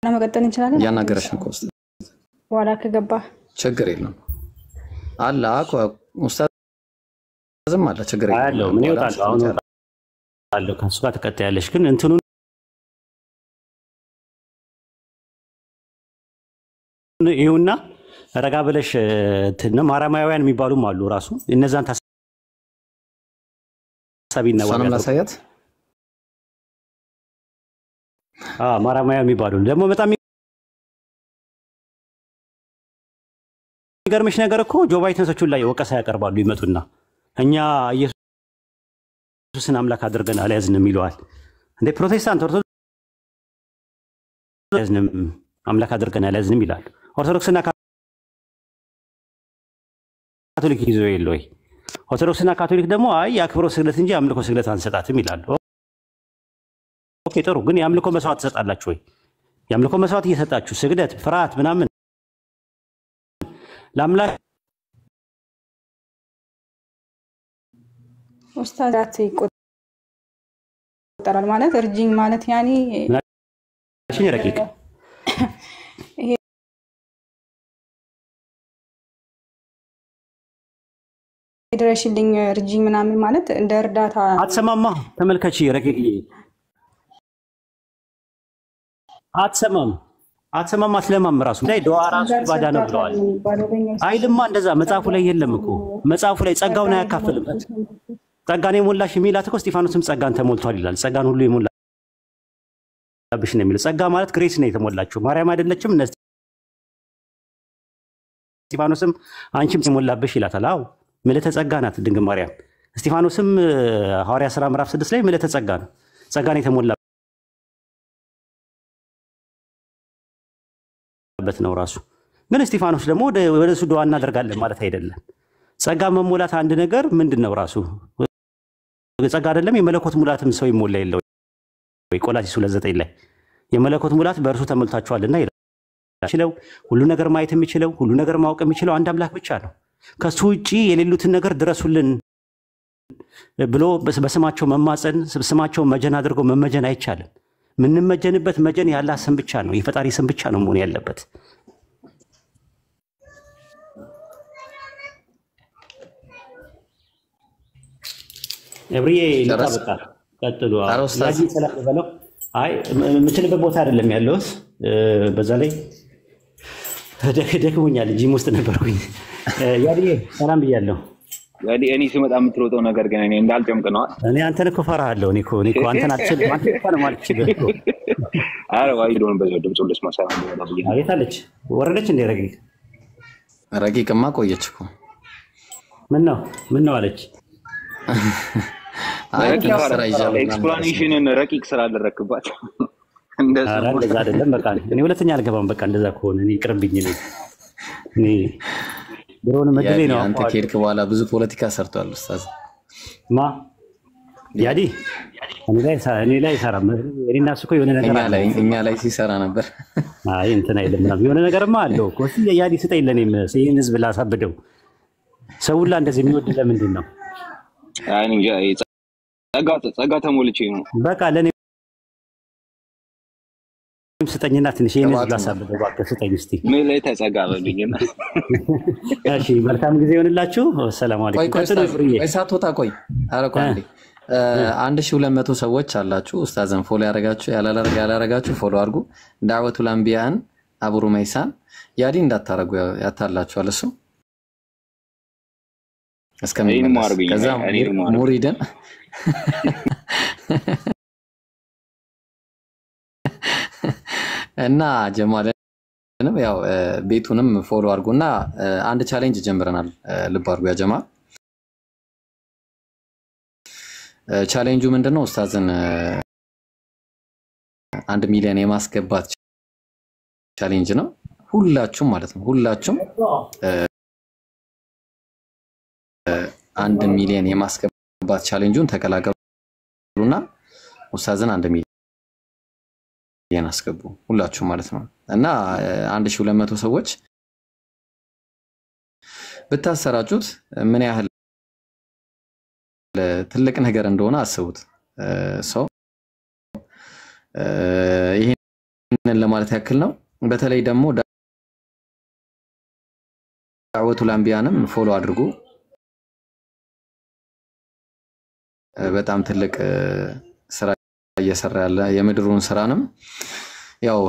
መቀጠል እንችላለን። ያናገረሽ ነው ኮስት በኋላ ከገባ ችግር የለም አላ ኡስታዝ ዝም አለ ችግር የለም። ምን ይወጣል አሁን አለው ከሱ ጋር ተከታያለሽ። ግን እንትኑ ይሁንና ረጋ ብለሽ እንትን ማርያማውያን የሚባሉም አሉ። ራሱ እነዛን ታሳቢና ሰላም ላሳያት ማርያማውያን የሚባሉ ደግሞ በጣም የሚገርምሽ ነገር እኮ ጆባይተንሶቹ ላይ ወቀሳ ያቀርባሉ። ይመጡና እኛ ኢየሱስን አምላክ አድርገን አልያዝንም ይለዋል። እንደ ፕሮቴስታንት ኦርቶዶክስ ያዝንም አምላክ አድርገን አልያዝንም ይላል። ኦርቶዶክስና ካቶሊክ ይዘው የለው። ኦርቶዶክስና ካቶሊክ ደግሞ አይ የአክብሮ ስግደት እንጂ አምልኮ ስግደት አንሰጣትም ይላሉ። ኦኬ ጥሩ፣ ግን የአምልኮ መስዋዕት ትሰጣላችሁ ወይ? የአምልኮ መስዋዕት እየሰጣችሁ ስግደት፣ ፍርሃት ምናምን ለአምላክ ኡስታዛት ይቆጠራል ማለት እርጂኝ ማለት ያኒ እሺ ረቂቅ ድረሽልኝ እርጂኝ ምናምን ማለት እንደ እርዳታ አትሰማማ። ተመልከቺ ረቂቅ አትሰማም አትሰማም ራሱ ላይ ዱዓ ራሱ ኢባዳ ነው ብለዋል። አይልማ እንደዛ መጽሐፉ ላይ የለም እኮ መጽሐፉ ላይ ጸጋውን አያካፍልም። ጸጋን የሞላሽ የሚላት እኮ እስጢፋኖስም ጸጋን ተሞልቷል ይላል። ጸጋን ሁሉ የሞላብሽ ነው የሚለው። ጸጋ ማለት ግሬስ ነው የተሞላችው ማርያም አይደለችም? እስጢፋኖስም አንቺም የሞላብሽ ይላታል። አዎ ምልዕተ ጸጋ ናት ድንግል ማርያም። እስጢፋኖስም ሐዋርያ ሥራ ምዕራፍ 6 ላይ ምልዕተ ጸጋ ነው፣ ጸጋን የተሞላበት ነው ራሱ። ግን እስጢፋኖስ ደግሞ ወደሱ ዱዓ እናደርጋለን ማለት አይደለም። ጸጋ መሞላት አንድ ነገር ምንድነው ራሱ ጸጋ አይደለም። የመለኮት ሙላትም ሰው ይሞላ የለው ወይ? ቆላስይስ 2:9 ላይ የመለኮት ሙላት በእርሱ ተሞልታችኋልና ይላል። ሁሉ ነገር ማየት የሚችለው ሁሉ ነገር ማወቅ የሚችለው አንድ አምላክ ብቻ ነው። ከሱ ውጪ የሌሉትን ነገር ድረሱልን ብሎ በስማቸው መማፀን ስማቸው መጀን አድርገው መመጀን አይቻልም። ምንመጀንበት መጀን ያላህ ስም ብቻ ነው፣ የፈጣሪ ስም ብቻ ነው መሆን ያለበት። እብሪዬ ልታበቃ ቀጥሉ። አሮስታዚ ሰላም በለው። አይ የምችልበት ቦታ አይደለም ያለሁት። በዛ ላይ ደክሞኛል፣ ጂም ውስጥ ነበርኩኝ። ያዲዬ ሰላም ብያለሁ። እኔ ስመጣ የምትሮጠው ነገር ግን እኔ እንዳልጨምቅ ነው። እኔ አንተን እኮ ፈራሃለሁ። እኔ እኮ አንተን አልችልም። አንተ እኮ ነው ማለት ይችላል። አረ ዋይዶን በዛው ድምፁን ልስማ ሳይሆን ወደ ብዬ አቤት አለች። ወረደች እንደ ረቂቅማ ቆየች እኮ ምን ነው አለች። ኤክስፕላኔሽንን ረቂቅ ስላደረክባት እንደዛ አይደለም። በቃ እኔ ሁለተኛ አልገባም። በቃ እንደዛ ከሆነ እኔ ይቅርብኝ። እኔ ድሮን መድቤ ነው። አንተ ከሄድክ በኋላ ብዙ ፖለቲካ ሰርቷል ኡስታዝ ያዲ እኔ ላይ ሰራ እኔና እሱ እኮ የሆነ ነገር እኛ ላይ ሲሰራ ነበር። አይ እንትን አይደለም ምናምን የሆነ ነገርማ አለው እኮ ያዲ ስጠኝ ለኔም ይሄን ህዝብ ላሳብደው ሰውላ እንደዚህ የሚወድ ለምንድን ነው? አይ እንጃ ጸጋ ተሞልቼ ነው። በቃ ለኔ ስጠኝና ትንሽ ይሄን ህዝብ ላሳብደው እባክህ ስጠኝ እስቲ። ምን ላይ ተጸጋ በልኝና እሺ መልካም ጊዜ ይሁንላችሁ። ሰላም አለይኩም። ሳትወጣ ቆይ ኧረ ቆይ አንዴ 1200 ሰዎች አላችሁ። ኡስታዝን ፎሎ ያላረጋችሁ ፎሎ አድርጉ። ዳዕወቱል አንቢያን አቡ ሩመይሳን ያዲ እንዳታረጉ ያታላችኋል እሱ እስከሚመለስ ከዛ ሙሪድን እና ጀማልንም ያው ቤቱንም ፎሎ አድርጉና አንድ ቻሌንጅ ጀምረናል። ልብ አድርጉ ያ ጀማ። ቻሌንጁ ምንድነው? ኡስታዝን 1 ሚሊዮን የማስገባት ቻሌንጅ ነው። ሁላችሁም ማለት ነው ሁላችሁም 1 ሚሊዮን የማስገባት ቻሌንጁን ተቀላቀሉና ኡስታዝን 1 ሚሊዮን አስገቡ ሁላችሁም ማለት ነው። እና 1200 ሰዎች ብታሰራጩት ምን ያህል ትልቅ ነገር እንደሆነ አስቡት። ሰው ይሄንን ለማለት ያክል ነው። በተለይ ደግሞ ዳዕወቱል አንቢያንም ፎሎ አድርጉ። በጣም ትልቅ ስራ እየሰራ ያለ የምድሩን ስራንም ያው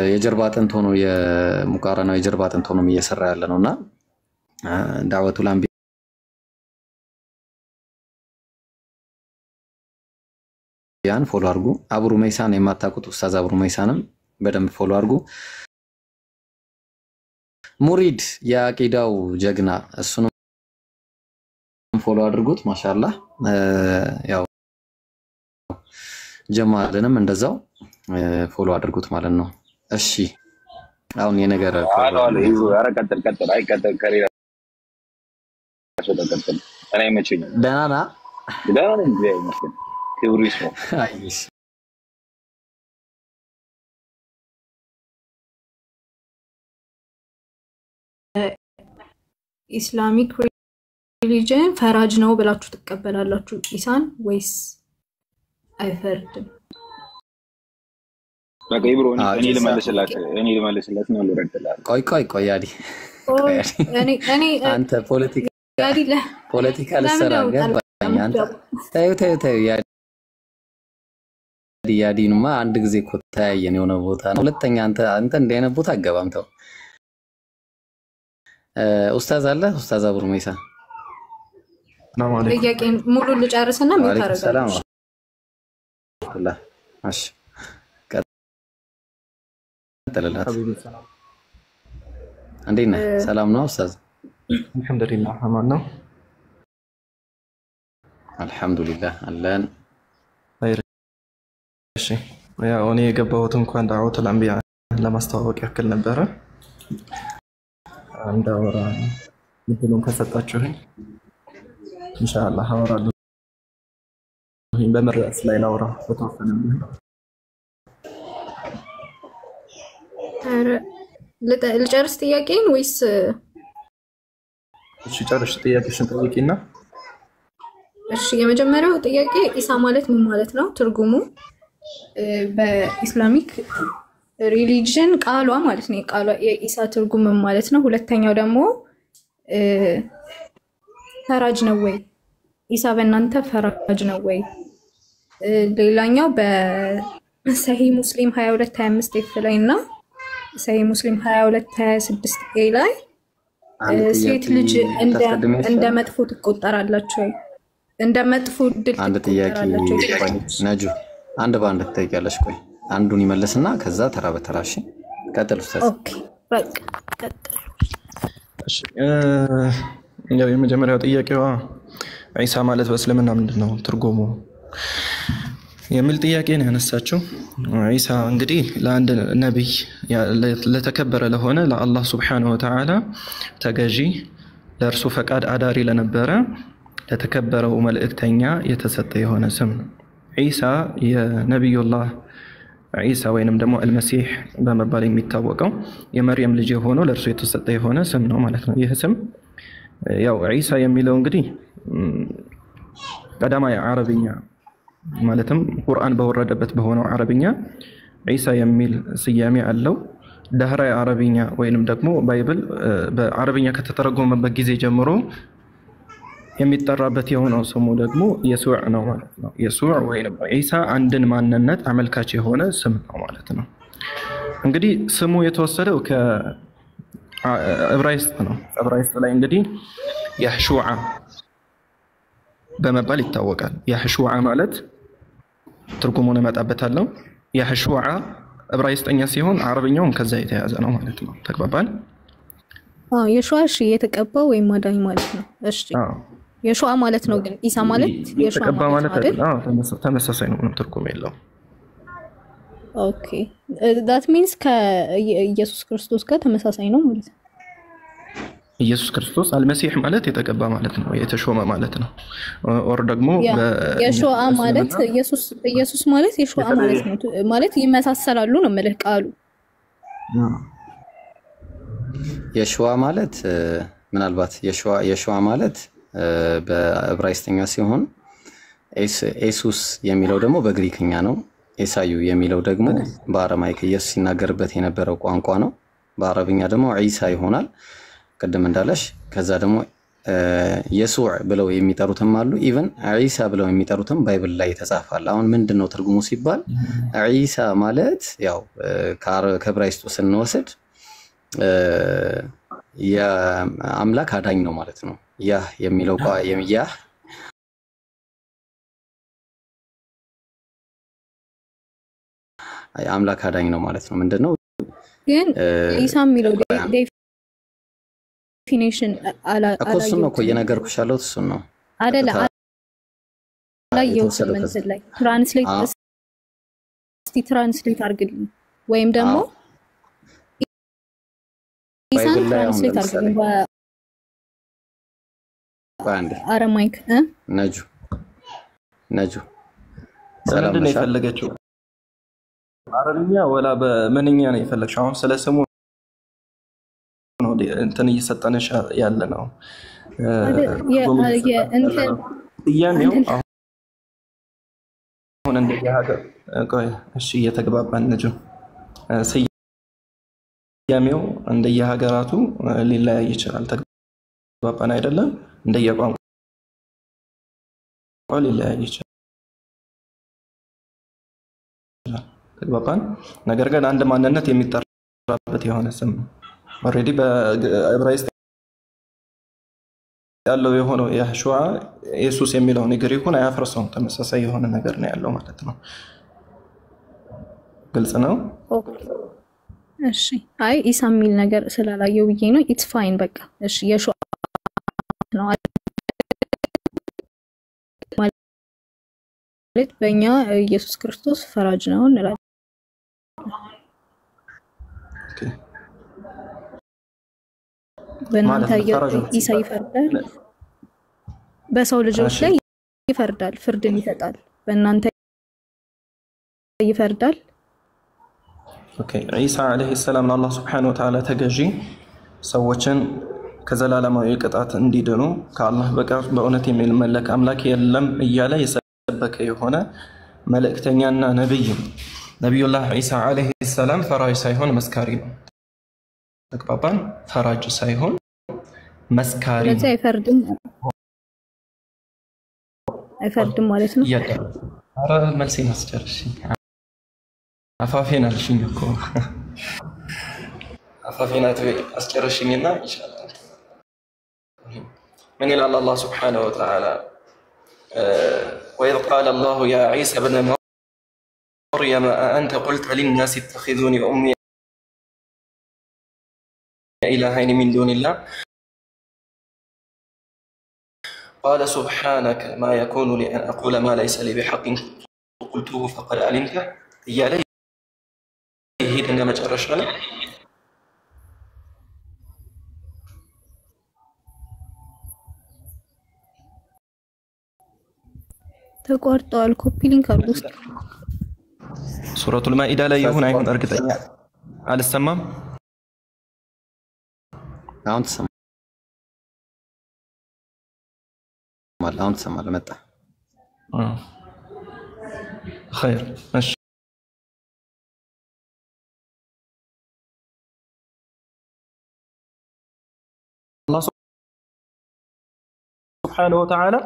የጀርባ አጥንት ሆኖ የሙቃረናው የጀርባ አጥንት ሆኖ እየሰራ ያለ ነውና ዳዕወቱል አንቢያን ፎሎ አድርጉ። አቡ ሩመይሳን የማታውቁት ኡስታዝ አቡ ሩመይሳንም በደንብ ፎሎ አድርጉ። ሙሪድ የአቂዳው ጀግና እሱንም ፎሎ አድርጉት። ማሻአላህ ያው ጀማልንም እንደዛው ፎሎ አድርጉት ማለት ነው። እሺ አሁን የነገር ቀጥል አይቀጥል ከሌላ ተቀጥል እኔ መቼኝ ደህና ነኝ ይመስል ቴዎሪስ ነው። አይሽ ኢስላሚክ ሪሊጅን ፈራጅ ነው ብላችሁ ተቀበላላችሁ ኢሳን ወይስ አይፈርድም? በቃ ይብሮ እኔ ልመልስላት ነው ልረዳላት። ቆይ ያዲ እኔ አንተ ፖለቲካ ለሰራ ገባኝ። አንተ ታዩ ያዲንማ አንድ ጊዜ እኮ ታያየን የሆነ ቦታ ነው። ሁለተኛ አንተ እንደ አይነት ቦታ አገባም ተው። ኡስታዝ አለ ኡስታዝ አቡ ሩመይሳ ሰላም አለይኩም። ጥያቄን ሙሉ ልጨርስና ምን ታረጋለሽ? አላህ እሺ ቀጥልላት። እንዴት ነህ? ሰላም ነው ኡስታዝ? አልሐምዱሊላህ አማን ነው። አልሐምዱሊላህ አለን። እሺ ያው እኔ የገባሁት እንኳን ዳዕወቱል አንቢያ ለማስተዋወቅ ያክል ነበረ። እንዳወራ ምንድነው ከሰጣችሁኝ ኢንሻአላህ አወራለሁ። በመርዳት ላይ ላውራ በተወሰነ ልጨርስ ጥያቄን ወይስ? እሺ ጨርሽ ጥያቄሽን ጠይቂና። እሺ የመጀመሪያው ጥያቄ ኢሳ ማለት ምን ማለት ነው? ትርጉሙ በኢስላሚክ ሪሊጅን ቃሏ ማለት ነው። ቃሏ የኢሳ ትርጉም ምን ማለት ነው? ሁለተኛው ደግሞ ፈራጅ ነው ወይ? ኢሳ በእናንተ ፈራጅ ነው ወይ? ሌላኛው በሰሂህ ሙስሊም 2225 ኤፍ ላይ እና ሰሂህ ሙስሊም 2226 ኤ ላይ ሴት ልጅ እንደ መጥፎ ትቆጠራላችሁ ወይ? እንደ መጥፎ ድል አንድ ጥያቄ ነጁ አንድ ባንድ ትጠይቂያለሽ። ቆይ አንዱን ይመለስና ከዛ ተራ በተራሽ ቀጥል ኡስታዝ። ኦኬ በቃ ቀጥል። እሺ ያው የመጀመሪያው ጥያቄዋ ዒሳ ማለት በእስልምና ምንድነው ትርጉሙ የሚል ጥያቄ ነው ያነሳችው። ዒሳ እንግዲህ ለአንድ ነብይ ለተከበረ ለሆነ ለአላህ Subhanahu Wa Ta'ala ተገዢ ለእርሱ ፈቃድ አዳሪ ለነበረ ለተከበረው መልእክተኛ የተሰጠ የሆነ ስም ነው። ዒሳ የነብዩላህ ዒሳ ወይንም ደግሞ አልመሲህ በመባል የሚታወቀው የመርየም ልጅ የሆነው ለእርሱ የተሰጠ የሆነ ስም ነው ማለት ነው። ይህ ስም ያው ዒሳ የሚለው እንግዲህ ቀዳማይ አረብኛ ማለትም ቁርአን በወረደበት በሆነው አረብኛ ዒሳ የሚል ስያሜ አለው። ዳህራይ አረብኛ ወይንም ደግሞ ባይብል በአረብኛ ከተተረጎመበት ጊዜ ጀምሮ የሚጠራበት የሆነው ስሙ ደግሞ የሱዕ ነው ማለት ነው። የሱዕ ወይንም ዒሳ አንድን ማንነት አመልካች የሆነ ስም ነው ማለት ነው። እንግዲህ ስሙ የተወሰደው ከዕብራይስጥ ነው። ዕብራይስጥ ላይ እንግዲህ ያህሹዓ በመባል ይታወቃል። ያህሹዓ ማለት ትርጉሙን እመጣበታለሁ። ያህሹዓ ዕብራይስጥኛ ሲሆን አረብኛውም ከዛ የተያዘ ነው ማለት ነው። ተግባባን? የሹዓ እሺ የተቀባው ወይም ማዳኝ ማለት ነው። እሺ የሹዓ ማለት ነው። ግን ኢሳ ማለት የሹዓ ማለት አይደል? ተመሳሳይ ነው፣ ምንም ትርጉም የለውም። ኦኬ that means ከኢየሱስ ክርስቶስ ጋር ተመሳሳይ ነው ማለት ነው። ኢየሱስ ክርስቶስ አልመሲህ ማለት የተቀባ ማለት ነው፣ የተሾመ ማለት ነው። ኦር ደግሞ የሹዓ ማለት ኢየሱስ ማለት የሹዓ ማለት ነው። ማለት ይመሳሰላሉ ነው ማለት ቃሉ። የሹዓ ማለት ምናልባት የሹዓ ማለት በዕብራይስጥኛ ሲሆን ኢየሱስ የሚለው ደግሞ በግሪክኛ ነው። ኢሳዩ የሚለው ደግሞ በአረማይክ ኢየሱስ ሲናገርበት የነበረው ቋንቋ ነው። በአረብኛ ደግሞ ዒሳ ይሆናል ቀደም እንዳለሽ። ከዛ ደግሞ የሱዕ ብለው የሚጠሩትም አሉ። ኢቭን ዒሳ ብለው የሚጠሩትም ባይብል ላይ ተጻፋል። አሁን ምንድነው ትርጉሙ ሲባል ዒሳ ማለት ያው ከዕብራይስጡ ስንወስድ የአምላክ አዳኝ ነው ማለት ነው። ያ የሚለው ያ አምላክ አዳኝ ነው ማለት ነው። ምንድነው ግን ኢሳ የሚለው ዴፊኒሽን እሱን ነው እኮ እየነገርኩሽ ያለሁት እሱን ነው አይደለ? አላየሁትም እንትን ላይ ትራንስሌት አድርግልኝ ወይም ደግሞ ኢሳን ትራንስሌት አድርግልኝ በአረማይክ ነጁ ሰላም ነው የፈለገችው አረብኛ ወላ በመንኛ ነው የፈለግሽው? አሁን ስለ ስሙ ነው እንትን እየሰጠነሽ ያለ ነው። ያኔው አሁን እንደየሀገር ቆይ እሺ እየተግባባን ነጁ ስያሜው እንደየሀገራቱ ሊለያይ ይችላል። ተግባባን አይደለም? እንደየቋንቋው ሊለያይ ይችላል። ተግባባን? ነገር ግን አንድ ማንነት የሚጠራበት የሆነ ስም ነው። ኦሬዲ በዕብራይስጥ ያለው የሆነው ያህሹዓ ኢየሱስ የሚለው ነገር ይሁን አያፍርሰውም። ተመሳሳይ የሆነ ነገር ነው ያለው ማለት ነው። ግልጽ ነው? እሺ አይ ኢሳ የሚል ነገር ስላላየው ብዬ ነው። ኢትስ ፋይን በቃ እሺ የሹዓ ነው ማለት በእኛ ኢየሱስ ክርስቶስ ፈራጅ ነው እንላለን። በእናንተ ኢሳ ይፈርዳል፣ በሰው ልጆች ላይ ይፈርዳል፣ ፍርድን ይሰጣል። በእናንተ ይፈርዳል። ኦኬ ኢሳ አለይሂ ሰላም ለአላህ Subhanahu Wa Ta'ala ተገዢ ሰዎችን ከዘላለማዊ ቅጣት እንዲድኑ ከአላህ በቀር በእውነት የሚመለክ አምላክ የለም እያለ የሰበከ የሆነ መልእክተኛና ነብይ ነብዩላህ ኢሳ አለይሂ ሰላም ፈራጅ ሳይሆን መስካሪ ነው። ተግባባን? ፈራጅ ሳይሆን መስካሪ ነው። አይፈርድም ማለት ነው። ኧረ መልሴን አስጨርሽኝ። አፋፌን አልሽኝ እኮ አፋፌን አስጨርሽኝና ኢንሻአላህ من إلى الله سبحانه وتعالى وإذ قال الله يا عيسى ابن مريم أأنت قلت للناس اتخذوني وأمي إلهين من دون الله قال سبحانك ما يكون لي أن أقول ما ليس لي بحق قلته فقد علمته يا لي هيدنا مجرشنا ተቋርጧል። ኮፒ ሊንክ አድርጉ። ሱረቱል ማኢዳ ላይ ይሁን አይሁን እርግጠኛ አልሰማም። አሁን ትሰማለህ መጣ خير ماشي الله سبحانه وتعالى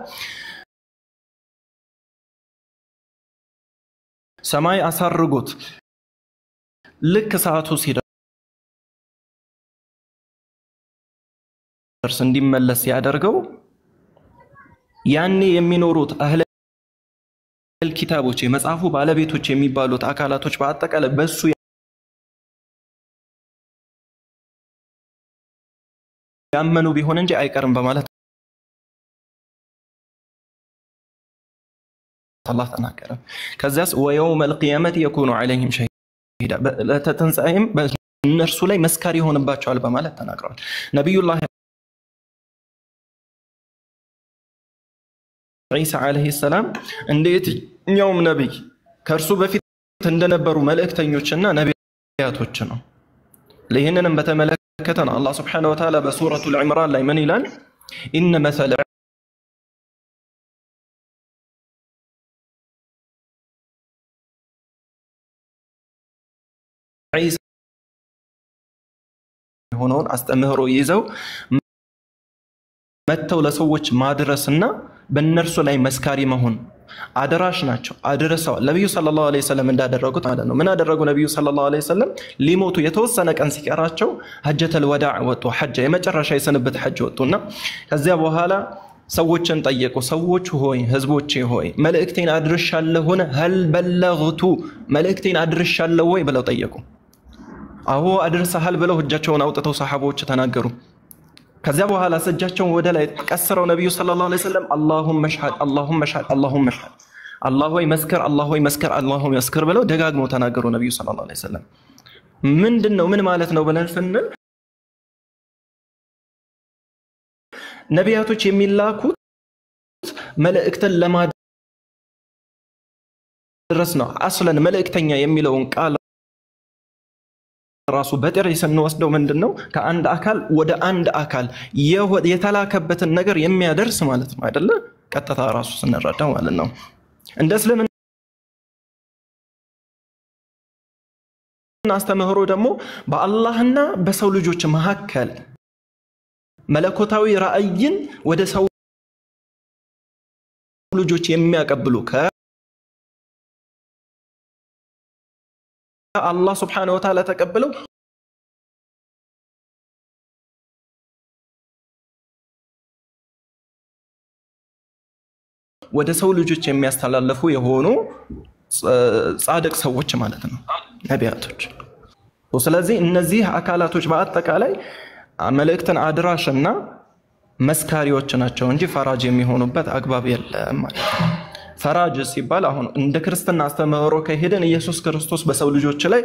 ሰማይ አሳርጎት ልክ ሰዓቱ ሲደርስ እንዲመለስ ያደርገው ያኔ የሚኖሩት አህለ ኪታቦች የመጽሐፉ ባለቤቶች የሚባሉት አካላቶች በአጠቃላይ በሱ ያመኑ ቢሆን እንጂ አይቀርም በማለት الله ተናገረ። ከዚያስ ويوم القيامة يكون عليهم شهيدا ለተንሳኤም በእነርሱ ላይ መስካሪ ይሆንባቸዋል በማለት ተናግረዋል። ነብዩላህ ዒሳ አለይሂ ሰላም እንዴት እኛውም ነብይ ከእርሱ በፊት እንደነበሩ መልእክተኞችና ነቢያቶች ነው። ለይህንንም በተመለከተ ነው አላህ Subhanahu Wa Ta'ala በሱረቱል ዒምራን ላይ ምን ይላል? ኢነ መሰለ ዒሳ ሆነውን አስተምህሮ ይዘው መተው ለሰዎች ማድረስና በእነርሱ ላይ መስካሪ መሆን አደራሽ ናቸው። አድርሰዋል። ነብዩ ሰለላሁ ዐለይሂ ወሰለም እንዳደረጉት ማለት ነው። ምን አደረጉ? ነብዩ ሰለላሁ ዐለይሂ ወሰለም ሊሞቱ የተወሰነ ቀን ሲቀራቸው ሐጀተል ወዳዕ ወጡ። ሐጅ የመጨረሻ የሰንበት ሐጅ ወጡና ከዚያ በኋላ ሰዎችን ጠየቁ። ሰዎች ሆይ ህዝቦቼ ሆይ መልእክቴን አድርሻለሁን? ሀል በለግቱ መልእክቴን አድርሻለሁ ወይ ብለው ጠየቁ። አዎ አድርሰሃል ብለው እጃቸውን አውጥተው ሰሃቦች ተናገሩ። ከዚያ በኋላ እጃቸውን ወደ ላይ ቀስረው ነብዩ ሰለላሁ ዐለይሂ ወሰለም አላሁመ ሽሀድ አላሁመ ሽሀድ አላሁመ ሽሀድ አላህ ሆይ መስክር አላህ ሆይ መስክር አላህ ሆይ መስክር ብለው ደጋግመው ተናገሩ ነብዩ ሰለላሁ ዐለይሂ ወሰለም። ምንድነው ምን ማለት ነው ብለን ስንል ነቢያቶች የሚላኩት መልእክትን ለማድረስ ነው። አስለን መልእክተኛ የሚለውን ቃል ራሱ በጥሬ ስንወስደው ምንድነው ከአንድ አካል ወደ አንድ አካል የተላከበትን ነገር የሚያደርስ ማለት ነው አይደለ? ቀጥታ ራሱ ስንረዳው ማለት ነው። እንደ እስልምና አስተምህሮ ደግሞ በአላህና በሰው ልጆች መካከል መለኮታዊ ራእይን ወደ ሰው ልጆች የሚያቀብሉ አላህ Subhanahu Wa Ta'ala ተቀበለው ወደ ሰው ልጆች የሚያስተላልፉ የሆኑ ጻድቅ ሰዎች ማለት ነው ነቢያቶች። ስለዚህ እነዚህ አካላቶች በአጠቃላይ መልእክትን አድራሽና መስካሪዎች ናቸው እንጂ ፈራጅ የሚሆኑበት አግባብ የለም ማለት ነው። ፈራጅ ሲባል አሁን እንደ ክርስትና አስተምህሮ ከሄደን ኢየሱስ ክርስቶስ በሰው ልጆች ላይ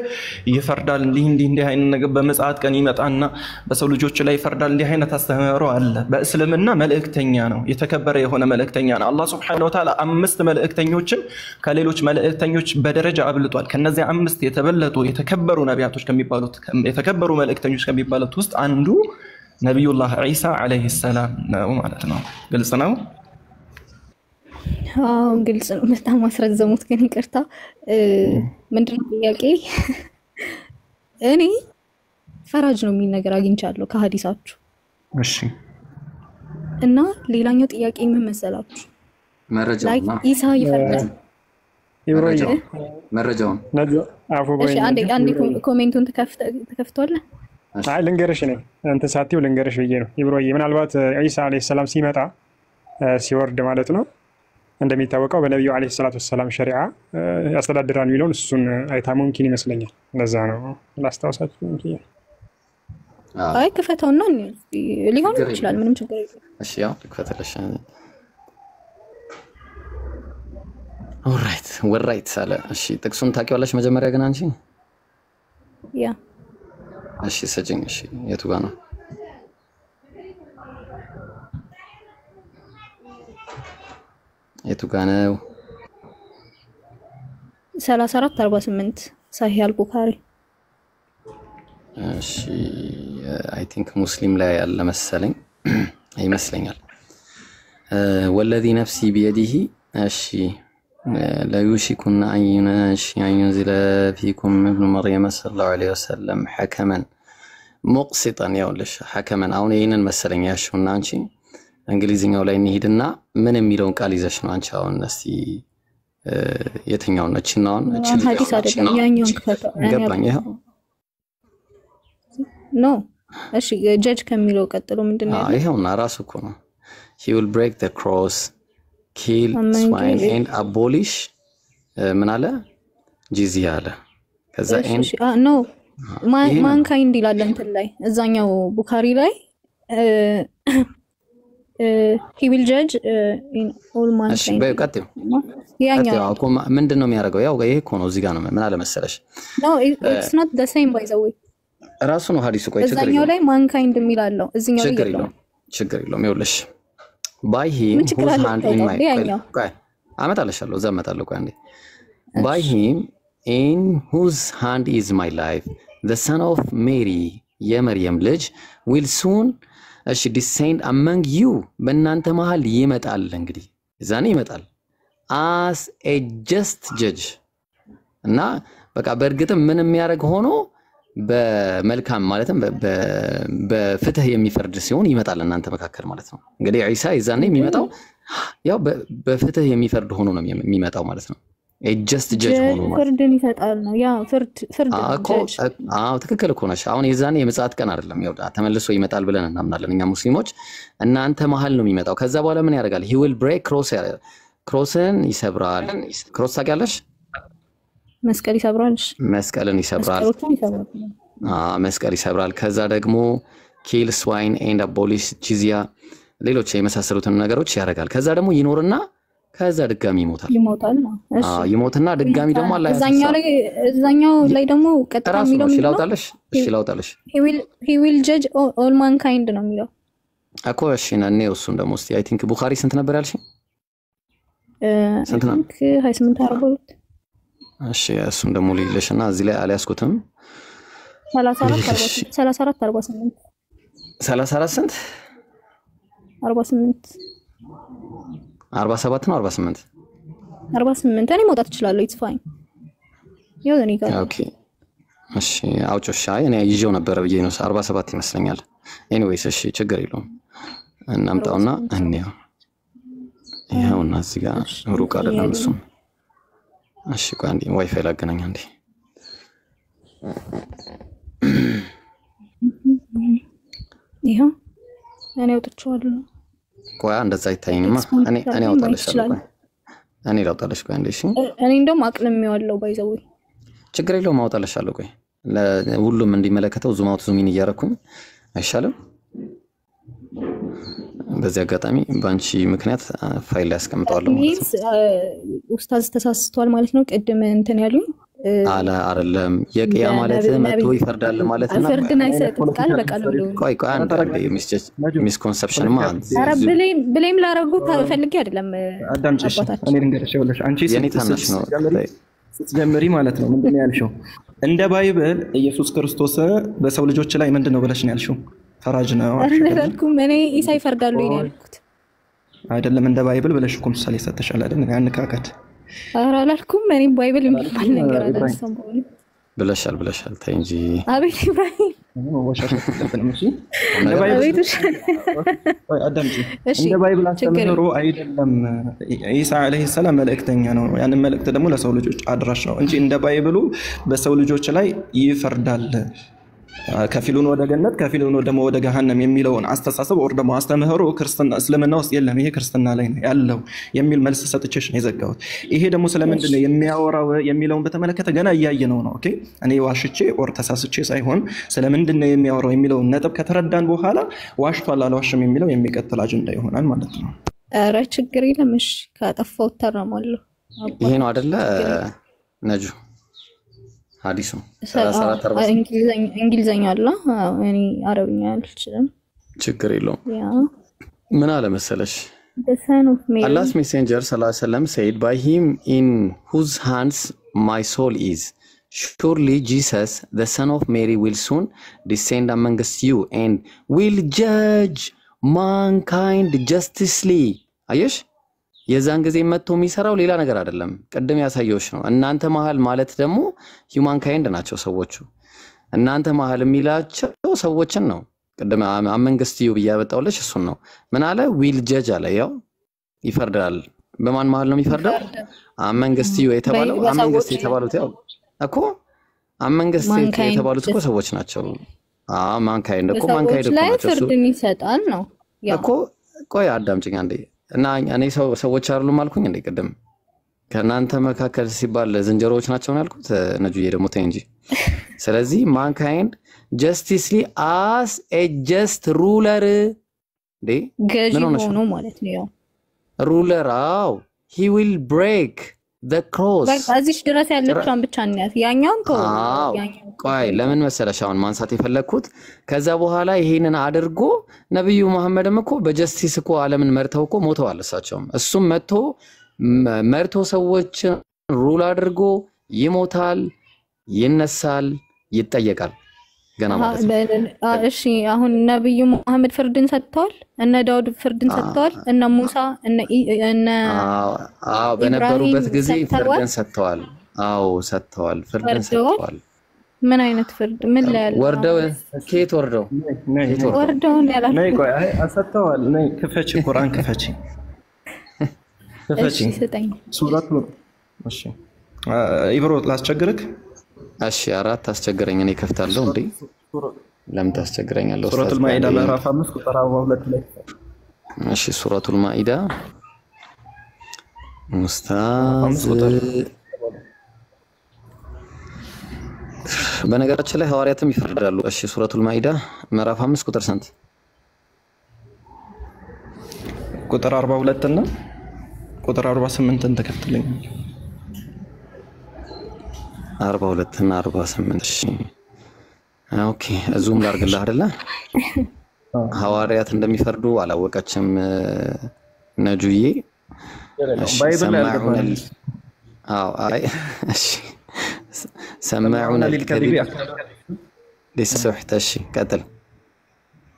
ይፈርዳል እንዲህ አይነት ነገር በመጽአት ቀን ይመጣና በሰው ልጆች ላይ ይፈርዳል እንዲህ አይነት አስተምህሮ አለ። በእስልምና መልእክተኛ ነው፣ የተከበረ የሆነ መልእክተኛ ነው። አላህ Subhanahu Wa Ta'ala 5 መልእክተኞችን ከሌሎች መልእክተኞች በደረጃ አብልጧል። ከነዚህ 5 የተበለጡ የተከበሩ ነቢያቶች ከሚባሉት የተከበሩ መልእክተኞች ከሚባሉት ውስጥ አንዱ ነብዩላህ ዒሳ አለይሂ ሰላም ነው ማለት ነው። ግልጽ ነው? አዎ ግልጽ ነው። በጣም አስረዘሙት ግን ይቅርታ። ምንድነው ጥያቄ? እኔ ፈራጅ ነው የሚል ነገር አግኝቻለሁ ከሐዲሳችሁ። እሺ። እና ሌላኛው ጥያቄ ምን መሰላችሁ? መረጃው ኢሳ ይፈርዳል። መረጃውን እሺ አንዴ ኮሜንቱን ተከፍቷል። አይ ልንገርሽ ነኝ እንትን ሳትይው ልንገርሽ ብዬ ነው ይብሮዬ። ምናልባት ዒሳ አለይሂ ሰላም ሲመጣ ሲወርድ ማለት ነው እንደሚታወቀው በነቢዩ አለይሂ ሰላቱ ወሰላም ሸሪዓ ያስተዳድራል የሚለውን እሱን አይታ ሙምኪን ይመስለኛል። ለዛ ነው ላስታውሳችሁ ሙምኪን። አይ ክፈተውና ሊሆን ይችላል ምንም ችግር የለም። እሺ ያው ክፈተለሽ። ኦልራይት ሳለ እሺ ጥቅሱን ታውቂዋለሽ መጀመሪያ ግን አንቺ? ያ እሺ ሰጅኝ። እሺ የቱ ጋር ነው? የቱ ጋር ነው? 34:48 ሳሂህ አልቡኻሪ። እሺ አይ ቲንክ ሙስሊም ላይ ያለ መሰለኝ ይመስለኛል። ወለዚ ነፍሲ ቢየዲሂ እሺ ለዩሽኩን አዩንዚለ ፊኩም ኢብኑ መርየም ሰለላሁ ዐለይሂ ወሰለም ሐከመን ሙቅሲጠን። ያውልሽ ሐከመን አሁን ይሄንን መሰለኝ ያሽውና አንቺ እንግሊዝኛው ላይ እንሂድና ምን የሚለውን ቃል ይዘሽ ነው አንቺ አሁን እስቲ የትኛው ነው? እቺናውን ሐዲስ አይደለም ያኛውን ክፈተው። ገባኝ። ይሄው ኖ እሺ ጀጅ ከሚለው ቀጥሎ ምንድነው ያለው? ይሄውና ራሱ እኮ ነው he will break the cross kill swine and abolish ምን አለ ጂዚያ አለ። ከዛ ኖ ማንካይንድ ይላል እንትን ላይ እዛኛው ቡኻሪ ላይ he will judge in all mankind። በቀጥታ ያኛው እኮ ምንድነው የሚያደርገው? ያው ይሄ እኮ ነው እዚህ ጋር ነው ምን አለ መሰለሽ? no it's not the same by the way ራሱ ነው ሐዲሱ። ቆይ ችግር እዛኛው ላይ ማንካይንድ የሚላለው እዚህኛው ላይ ችግር የለውም። ይኸውልሽ by him whose hand in my ቆይ አመጣለሻለሁ እዛ አመጣለሁ። ቆይ አንዴ by him in whose hand is my life the son of Mary የመርየም ልጅ will soon እሺ descend among you በእናንተ መሃል ይመጣል። እንግዲህ እዛኔ ይመጣል as a just judge እና በቃ በእርግጥም ምን የሚያደርግ ሆኖ በመልካም ማለትም በፍትህ የሚፈርድ ሲሆን ይመጣል እናንተ መካከል ማለት ነው። እንግዲህ ዒሳ ይዛኔ የሚመጣው ያው በፍትህ የሚፈርድ ሆኖ ነው የሚመጣው ማለት ነው። ጀስት ጀጅ ሆኖ ማለት ፍርድን ይሰጣል ነው ያ ፍርድ ትክክል እኮ ነሽ። አሁን የዛኔ የምጽአት ቀን አይደለም ያው ተመልሶ ይመጣል ብለን እናምናለን እኛ ሙስሊሞች። እናንተ መሃል ነው የሚመጣው። ከዛ በኋላ ምን ያደርጋል? he will break crossን ይሰብራል። ክሮስ ታውቂያለሽ? መስቀል ይሰብራል። መስቀልን ይሰብራል። መስቀል ይሰብራል። ከዛ ደግሞ kill swine and abolish jizya ሌሎች የመሳሰሉትን ነገሮች ያደርጋል። ከዛ ደግሞ ይኖርና ከዛ ድጋሚ ይሞታል ነው። እሺ ይሞትና ድጋሚ ደግሞ አላህ እዛኛው ላይ ደግሞ ቀጥታ የሚለው እሺ ላውጣለሽ he will judge all mankind ነው የሚለው እኮ። እሺ ነው እሱን ደግሞ እስቲ አይ ቲንክ ቡኻሪ ስንት ነበር ያልሽ? ስንት ነው? 28:42 እሺ እሱን ደግሞ ልይልሽና እዚህ ላይ አልያዝኩትም። 34:48 34 ስንት 48 47 ነው 48 እኔ መውጣት እችላለሁ። ኢትስ ፋይን ይሁን ይጋር ኦኬ እሺ አውጪው ሻይ እኔ ይዤው ነበር ብዬ ነው 47 ይመስለኛል። ኤኒዌይስ እሺ ችግር የለውም እናምጣውና እንየው። ይሄውና እዚህ ጋር ሩቅ አይደለም እሱ። እሺ ቆይ አንዴ ዋይፋይ ላገናኝ አንዴ። ይሄው እኔ አውጥቼዋለሁ። ቆይ እንደዛ አይታየኝማ። እኔ አውጣለሻለሁ። ቆይ እኔ ላውጣለሽ። ቆይ አንዴ እሺ እኔ እንደውም አቅልሜዋለሁ ባይዘው ችግር የለውም አውጣለሻለሁ። ቆይ ለሁሉም እንዲመለከተው ዙም አውት ዙም ኢን እያደረኩኝ አይሻልም? በዚህ አጋጣሚ ባንቺ ምክንያት ፋይል ላይ አስቀምጣለሁ ማለት ነው። ኡስታዝ ተሳስቷል ማለት ነው። ቅድም እንትን ያሉኝ አይደለም የቂያ ማለት መጥቶ ይፈርዳል ማለት ነው። ፍርድን አይሰጥም ቃል በቃል ብሎ ቆይ አንድ ሚስኮንሰፕሽን ማለት ኧረ ብሌም ላረጉ ፈልጌ አይደለም። አዳምጪሽ እኔ ልንገርሽ ይኸውልሽ አንቺ ስትጀምሪ ማለት ነው ምንድን ነው ያልሽው? እንደ ባይብል ኢየሱስ ክርስቶስ በሰው ልጆች ላይ ምንድን ነው ብለሽ ነው ያልሽው? ፈራጅ ነው አልኩኝ። እኔ ኢሳ ይፈርዳሉ ያልኩት አይደለም። እንደ ባይብል ብለሽ እኮ ምሳሌ ሰጥተሻል አይደል? ያንካካት ኧረ አላልኩም። እኔ ባይብል የሚባል ነገር አላልኩም ብለሻል። ተይ እንጂ አቤት ኢብራሂም እንደ ባይብል አስተምህሮ አይደለም። ኢሳ አለይሂ ሰላም መልእክተኛ ነው። ያንን መልእክት ደግሞ ለሰው ልጆች አድራሽ ነው እንጂ እንደ ባይብሉ በሰው ልጆች ላይ ይፈርዳል ከፊሉን ወደ ገነት ከፊሉን ደግሞ ወደ ገሃነም የሚለውን አስተሳሰብ ወር ደግሞ አስተምህሮ ክርስትና እስልምና ውስጥ የለም፣ ይሄ ክርስትና ላይ ነው ያለው የሚል መልስ ሰጥቼሽ ነው የዘጋሁት። ይሄ ደግሞ ስለምንድን ነው የሚያወራው የሚለውን በተመለከተ ገና እያየነው ነው። ኦኬ እኔ ዋሽቼ ኦር ተሳስቼ ሳይሆን ስለምንድን ነው የሚያወራው የሚለውን ነጥብ ከተረዳን በኋላ ዋሽቷል አልዋሽም የሚለው የሚቀጥል አጀንዳ ይሆናል ማለት ነው። ኧረ ችግር የለም። እሺ ካጠፋው እታረማለሁ። ይሄ ነው አይደለ ነጁ ሐዲሱ 34 እንግሊዘኛ አለ። እኔ አረብኛ አልችልም። ችግር የለውም። ምን አለ መሰለሽ the son of Mary Allah's messenger sallallahu alaihi wasallam said by him in whose hands my soul is surely Jesus the son of Mary will soon descend amongst you and will judge mankind justly አየሽ የዛን ጊዜ መጥቶ የሚሰራው ሌላ ነገር አይደለም ቀደም ያሳየውሽ ነው እናንተ መሃል ማለት ደግሞ human kind ናቸው ሰዎቹ እናንተ መሃል የሚላቸው ሰዎችን ነው ቀደም አመንግስት ዩ ያበጣውልሽ እሱን ነው ምን አለ will judge አለ ያው ይፈርዳል በማን መሃል ነው የሚፈርደው አመንግስት ዩ የተባለው አመንግስት የተባሉት ያው እኮ አመንግስት የተባሉት እኮ ሰዎች ናቸው mankind እኮ mankind እኮ ናቸው ፍርድን ይሰጣል ነው እኮ ቆይ አዳምጪኝ አንዴ እና እኔ ሰዎች አይደሉም አልኩኝ እንዴ ቀደም ከናንተ መካከል ሲባል ዝንጀሮዎች ናቸው ያልኩት ነጁዬ ደግሞ ተይ እንጂ ስለዚህ mankind justly as a just ruler ዴ ገዢ ሆኖ ማለት ነው ruler he will break the cross በቃ እዚህ ድረስ ያለችውን ብቻ እናት ያኛውን ተው ቆይ ለምን መሰለሽ አሁን ማንሳት የፈለኩት ከዛ በኋላ ይሄንን አድርጎ ነብዩ መሐመድም እኮ በጀስቲስ እኮ ዓለምን መርተው እኮ ሞተዋል እሳቸውም እሱም መርቶ ሰዎች ሩል አድርጎ ይሞታል ይነሳል ይጠየቃል ገና ማለት ነው እሺ አሁን ነብዩ መሐመድ ፍርድን ሰጥተዋል እነ ዳውድ ፍርድን ሰጥተዋል እነ ሙሳ እነ በነበሩበት ጊዜ ፍርድን ሰጥተዋል ሰጥተዋል ፍርድን ሰጥተዋል ምን አይነት ፍርድ ምን ላይ ያለው ወርደው ከየት ወርደው ያላችሁ ነይ ቆይ ሰጥተዋል ነይ ክፈቺ ቁርአን ክፈቺ ሰጠኝ ሱረቱ እሺ ኢብሮ ላስቸግርክ እሺ አራት አስቸግረኝ እኔ ከፍታለሁ እንዴ ለምን ታስቸግረኛለህ ሱረቱል ማኢዳ ምዕራፍ 5 ቁጥር 42 ላይ እሺ ሱረቱል ማኢዳ ኡስታዝ በነገራችን ላይ ሐዋርያትም ይፈርዳሉ እሺ ሱረቱል ማኢዳ ምዕራፍ 5 ቁጥር ስንት ቁጥር 42 እና ቁጥር 48ን ተከትለኝ 42 እና 48 እሺ ኦኬ ዙም ላርግልህ አይደለ ሐዋርያት እንደሚፈርዱ አላወቀችም ነጁዬ ባይብል ያልገባል አይ እሺ سمعون الكذب للسحت እሺ ቀጥል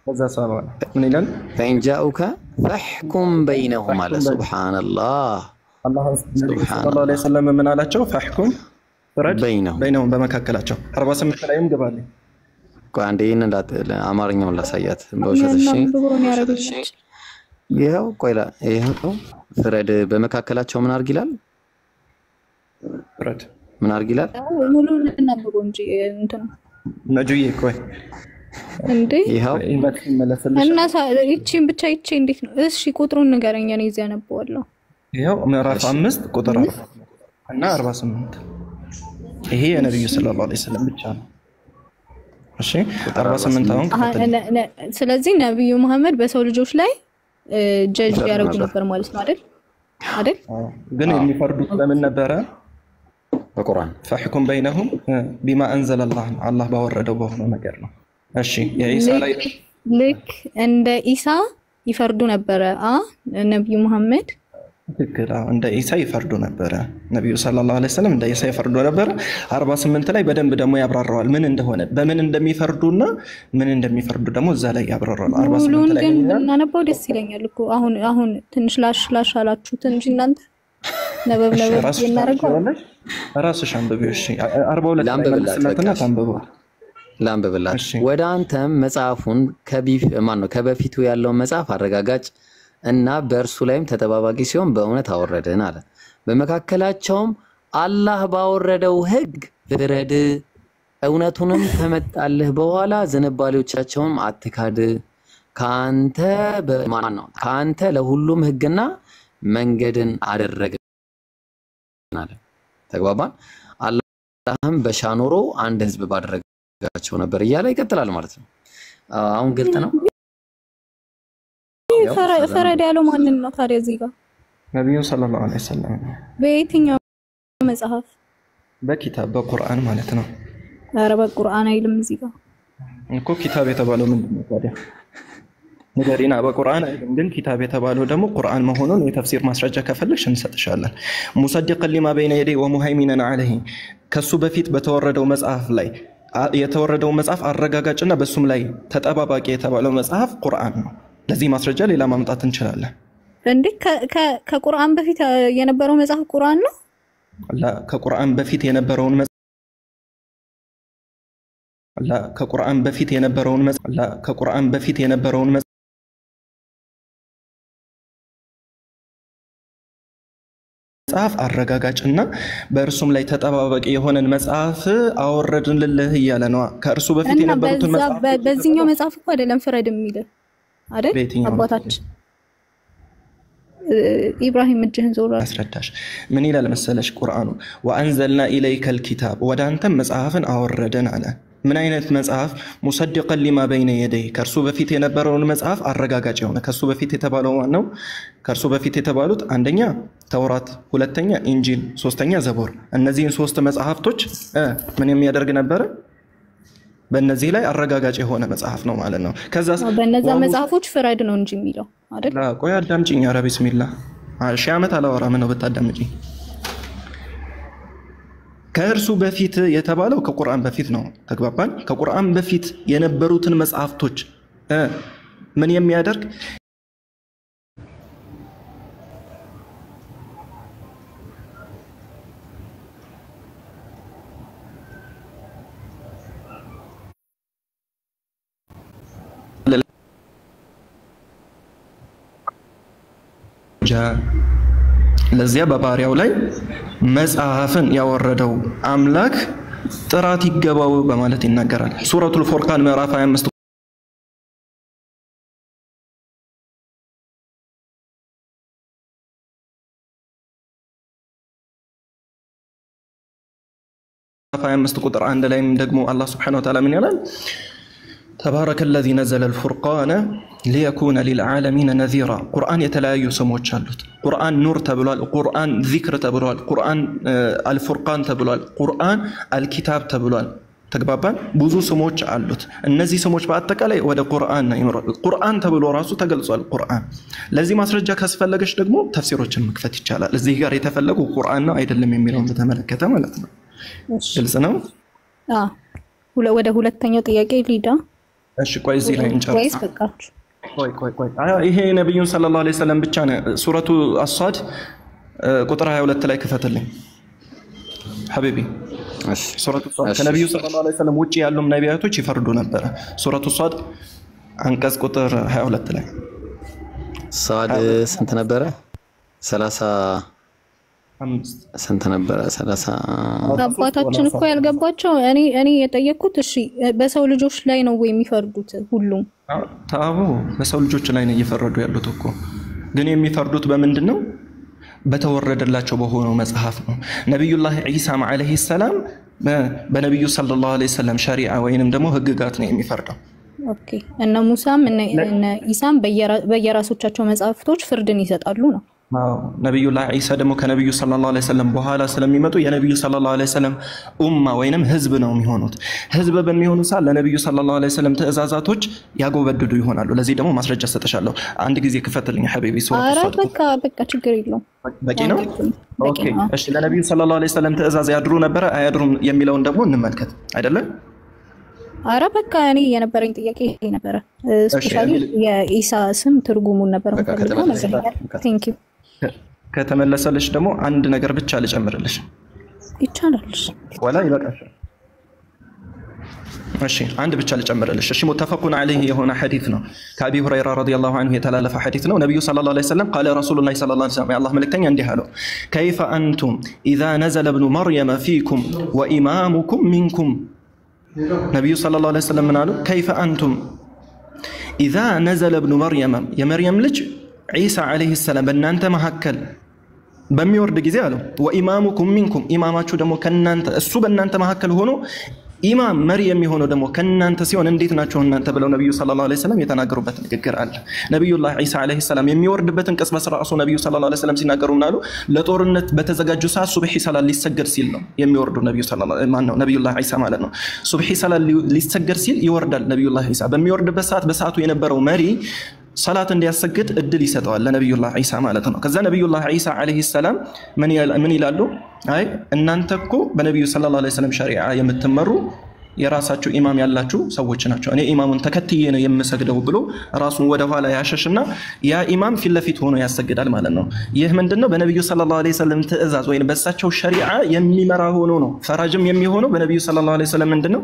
ከዛ ሰማ ምን ይላል فإن جاءوك فاحكم بينهم على سبحان الله አላህ ሰለላሁ ዐለይሂ ወሰለም ምን አላቸው فاحكم ፍረድ በይነሁም በመካከላቸው 48 ላይም ገባል ቆይ አንዴ አማርኛውን ላሳያት በውሸት ይሄው ቆይ ይሄው ፍረድ በመካከላቸው ምን አርግ ይላል ፍረድ ምን አርግ ይላል ሙሉን እናብቦ እንጂ እንትን ነጁዬ ቆይ እንዴ ይሄው እና እቺን ብቻ እቺ እንዴት ነው እሺ ቁጥሩን ንገረኛ ነው እዚያ ነበውለው ይሄው ምዕራፍ 5 ቁጥር 4 እና 48 ይሄ የነብዩ ሰለላሁ ዐለይሂ ወሰለም ብቻ ነው እሺ 48 አሁን ስለዚህ ነብዩ መሐመድ በሰው ልጆች ላይ ጀጅ ያደርጉ ነበር ማለት ነው አይደል ግን የሚፈርዱት ለምን ነበረ በቁርአን فاحكم بينهم بما انزل الله ባወረደው በሆነው ነገር ነው እሺ የኢሳ ላይ ልክ እንደ ኢሳ ይፈርዱ ነበር ነብዩ መሐመድ ትክክል እንደ ኢሳ ይፈርዱ ነበር ነብዩ ሰለላሁ ዐለይሂ ወሰለም እንደ ኢሳ ይፈርዱ ነበር 48 ላይ በደንብ ደግሞ ያብራራዋል ምን እንደሆነ በምን እንደሚፈርዱና ምን እንደሚፈርዱ ደግሞ እዛ ላይ ያብራራዋል 48 ላይ እናነበው ደስ ይለኛል እኮ አሁን ትንሽ ላሽ አላችሁት እንጂ እናንተ ነበብ እናረጋው ራስሽ አንብቢው እሺ 42 ላይ መልስላትና ታንብበው ላንብብላት ወደ አንተም መጽሐፉን ከበፊቱ ያለው መጽሐፍ አረጋጋጭ እና በእርሱ ላይም ተጠባባቂ ሲሆን በእውነት አወረደን አለ በመካከላቸውም አላህ ባወረደው ህግ ፍረድ እውነቱንም ከመጣልህ በኋላ ዝንባሌዎቻቸውን አትካድ ካንተ በማን ነው ካንተ ለሁሉም ህግና መንገድን አደረገናል ተግባባን አላህም በሻኖሮ አንድ ህዝብ ባደረጋቸው ነበር ይያለ ይቀጥላል ማለት ነው አሁን ግልጥ ነው ፈረድ ያለው ማን ነው ታዲያ እዚህ ጋር ነብዩ ሰለላሁ ዐለይሂ ወሰለም በየትኛው መጽሐፍ በኪታብ በቁርአን ማለት ነው ኧረ በቁርአን አይልም እዚህ ጋር እኮ ኪታብ የተባለው ምንድነው ታዲያ ነገሪና በቁርአን አይደለም ግን ኪታብ የተባለው ደግሞ ቁርአን መሆኑን የተፍሲር ማስረጃ ከፈለግሽ እንሰጥሻለን ሙሰድቀን ሊማ በይነ የደይ ወሙሃይሚነን ዐለይሂ ከሱ በፊት በተወረደው መጽሐፍ ላይ የተወረደው መጽሐፍ አረጋጋጭና በሱም ላይ ተጠባባቂ የተባለው መጽሐፍ ቁርአን ነው ለዚህ ማስረጃ ሌላ ማምጣት እንችላለን እንዴ ከቁርአን በፊት የነበረው መጽሐፍ ቁርአን ነው ላ ከቁርአን በፊት የነበረውን ከቁርአን በፊት የነበረውን መጽሐፍ አረጋጋጭና በእርሱም ላይ ተጠባባቂ የሆነን መጽሐፍ አወረድንልህ እያለ ነው ከእርሱ በፊት የነበሩትን መጽሐፍ በዚህኛው መጽሐፍ እኮ አይደለም ፍረድ የሚል አይደል አባታችን ኢብራሂም እጅህን ዞር አስረዳሽ ምን ይላል መሰለሽ ቁርአኑ ወአንዘልና ኢለይከል ኪታብ ወዳንተም መጽሐፍን አወረደን አለ ምን አይነት መጽሐፍ ሙሰድቀን ሊማ በይነ የደይ ከርሱ በፊት የነበረውን መጽሐፍ አረጋጋጭ የሆነ ከርሱ በፊት የተባለው ነው ከርሱ በፊት የተባሉት አንደኛ ተውራት ሁለተኛ ኢንጂል ሶስተኛ ዘቡር እነዚህን ሶስት መጽሐፍቶች ምን የሚያደርግ ነበር በእነዚህ ላይ አረጋጋጭ የሆነ መጽሐፍ ነው ማለት ነው ከዛ በእነዛ መጽሐፎች ፍረድ ነው እንጂ የሚለው አይደል ላ ቆይ አዳምጪኝ ኧረ ቢስሚላህ ሺህ ዓመት አላወራም ነው በታዳምጪኝ ከእርሱ በፊት የተባለው ከቁርአን በፊት ነው ተግባባን ከቁርአን በፊት የነበሩትን መጽሐፍቶች ምን የሚያደርግ ለዚያ በባሪያው ላይ መጽሐፍን ያወረደው አምላክ ጥራት ይገባው በማለት ይናገራል ሱረቱል ፉርቃን ምዕራፍ 25 ቁጥር 1 ላይም ደግሞ አላህ Subhanahu Wa Ta'ala ምን ይላል تبارك الذي نزل الفرقان ليكون للعالمين نذيرا قرآن يتلايو سموش አሉት قرآن نور تبلوال قرآن ذكر تبلوال قرآن الفرقان تبلوال قرآن الكتاب تبلوال ተግባባን ብዙ ስሞች አሉት እነዚህ ስሞች በአጠቃላይ ወደ ቁርአን ነው ይመራሉ ቁርአን ተብሎ ራሱ ተገልጿል ቁርአን ለዚህ ማስረጃ ካስፈለገሽ ደግሞ ተፍሲሮችን መክፈት ይቻላል እዚህ ጋር የተፈለገው ቁርአን ነው አይደለም የሚለውን ተመለከተ ማለት ነው ግልጽ ነው ወደ ሁለተኛው ጥያቄ ሊዳ እሺ ቆይ እዚህ ላይ እንጨርስ ወይስ በቃችሁ ቆይ ይሄ ነብዩን ሰለላሁ ዐለይሂ ወሰለም ብቻ ነው ሱረቱ አሷድ ቁጥር 22 ላይ ክፈትልኝ ሐቢቢ እሺ ሱረቱ አሷድ ከነብዩ ሰለላሁ ዐለይሂ ወሰለም ውጪ ያሉም ነቢያቶች ይፈርዱ ነበር ሱረቱ አሷድ አንቀጽ ቁጥር 22 ላይ ሳድ ስንት ነበረ 30 ስንት ነበረ 30 አባታችን እኮ ያልገባቸው እኔ የጠየቅኩት እሺ በሰው ልጆች ላይ ነው ወይ የሚፈርዱት ሁሉም ታው በሰው ልጆች ላይ ነው እየፈረዱ ያሉት እኮ ግን የሚፈርዱት በምንድነው በተወረደላቸው በሆነው መጽሐፍ ነው ነብዩላህ ኢሳ አለይሂ ሰላም በነብዩ ሰለላሁ ዐለይሂ ወሰለም ሸሪዓ ወይንም ደግሞ ህግጋት ነው የሚፈርደው ኦኬ እና ሙሳም እና ኢሳም በየራሶቻቸው መጽሐፍቶች ፍርድን ይሰጣሉ ነው ነብዩላህ ኢሳ ደግሞ ከነብዩ ሰለላሁ ዐለይሂ ወሰለም በኋላ ስለሚመጡ የነብዩ ሰለላሁ ዐለይሂ ወሰለም ኡማ ወይንም ህዝብ ነው የሚሆኑት ህዝብ በሚሆኑ ሰዓት ለነብዩ ሰለላሁ ዐለይሂ ወሰለም ትእዛዛቶች ያጎበድዱ ይሆናሉ ለዚህ ደግሞ ማስረጃ ሰጥቻለሁ አንድ ጊዜ ክፈትልኝ ሐቢቢ ሱረቱ በቃ ችግር የለውም በቂ ነው ኦኬ እሺ ለነብዩ ሰለላሁ ዐለይሂ ወሰለም ትእዛዝ ያድሩ ነበር አያድሩም የሚለውን ደግሞ እንመልከት አይደለ አረ በቃ እኔ የነበረኝ ጥያቄ ይሄ ነበር ስፔሻሊ የኢሳ ስም ትርጉሙን ነበር ማለት ነው ቴንክ ዩ ከተመለሰልሽ ደግሞ አንድ ነገር ብቻ ልጨምርልሽ ይቻላል ወላ ይበቃሽ እሺ አንድ ብቻ ልጨምርልሽ እሺ متفقون عليه የሆነ ሐዲስ ነው ከአቢ ሁረይራ ረዲየላሁ ዐንሁ የተላለፈ ሐዲስ ነው ነብዩ ሰለላሁ ዐለይሂ ወሰለም قال رسول الله صلى الله عليه وسلم الله መልእክተኛ እንዲህ አለው كيف انتم اذا نزل ابن مريم فيكم وامامكم منكم ነቢዩ ሰለላሁ ዐለይሂ ወሰለም ምን አሉ? ከይፈ አንቱም ኢዛ ነዘለ ብኑ መርየም የመርየም ልጅ ዒሳ ዐለይሂ ሰላም በእናንተ መካከል በሚወርድ ጊዜ አለው ወኢማሙኩም ሚንኩም ኢማማችሁ ደግሞ ከናንተ እሱ በእናንተ መካከል ሆኖ ኢማም መሪ የሚሆነው ደግሞ ከናንተ ሲሆን እንዴት ናችሁ እናንተ ብለው ነብዩ ሰለላሁ ዐለይሂ ወሰለም የተናገሩበት ንግግር አለ። ነብዩላህ ዒሳ ዐለይሂ ሰላም የሚወርድበትን ቅጽበት ራሱ ነብዩ ሰለላሁ ዐለይሂ ወሰለም ሲናገሩ ምን አሉ? ለጦርነት በተዘጋጁ ሰዓት ሱብሂ ሰላት ሊሰገድ ሲል ነው የሚወርዱ ነብዩላህ ዒሳ ማለት ነው። ሱብሂ ሰላት ሊሰገድ ሲል ይወርዳል ነብዩላህ ዒሳ። በሚወርድበት ሰዓት በሰዓቱ የነበረው መሪ ሰላት እንዲያሰግድ እድል ይሰጠዋል ለነብዩላህ ዒሳ ማለት ነው። ከዛ ነብዩላህ ዒሳ ዐለይሂ ሰላም ምን ይላሉ? አይ እናንተ እኮ በነብዩ ሰለላሁ ዐለይሂ ወሰለም ሸሪዓ የምትመሩ የራሳችሁ ኢማም ያላችሁ ሰዎች ናቸው። እኔ ኢማሙን ተከትዬ ነው የምሰግደው ብሎ ራሱን ወደ ኋላ ያሸሽና ያ ኢማም ፊት ለፊት ሆኖ ያሰግዳል ማለት ነው። ይህ ምንድነው? በነብዩ ሰለላሁ ዐለይሂ ወሰለም ትእዛዝ ወይም በሳቸው ሸሪዓ የሚመራ ሆኖ ነው። ፈራጅም የሚሆነው በነብዩ ሰለላሁ ዐለይሂ ወሰለም ምንድነው?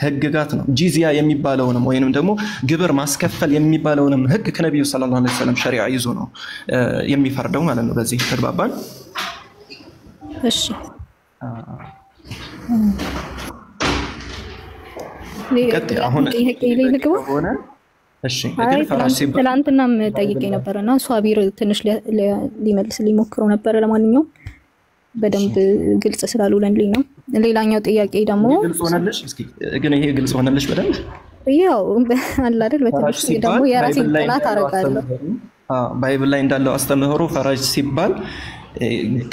ህግጋት ነው። ጂዚያ የሚባለውንም ወይንም ደግሞ ግብር ማስከፈል የሚባለውንም ህግ ከነብዩ ሰለላሁ ዐለይሂ ወሰለም ሸሪዓ ይዞ ነው የሚፈርደው ማለት ነው። በዚህ ተግባባን? እሺ ትላንትናም ጠይቄ ነበረና ሷቢር ትንሽ ሊመልስ ሊሞክረው ነበረ። ለማንኛውም በደንብ ግልጽ ስላልሆነልኝ ነው። ሌላኛው ጥያቄ ደግሞ ግልጽ ሆነልሽ? እስኪ ግን ይሄ ግልጽ ሆነልሽ በደንብ? ያው አለ አይደል? በትንሽ ደግሞ የራሴን ጥናት አደርጋለሁ። ባይብል ላይ እንዳለው አስተምህሮ ፈራጅ ሲባል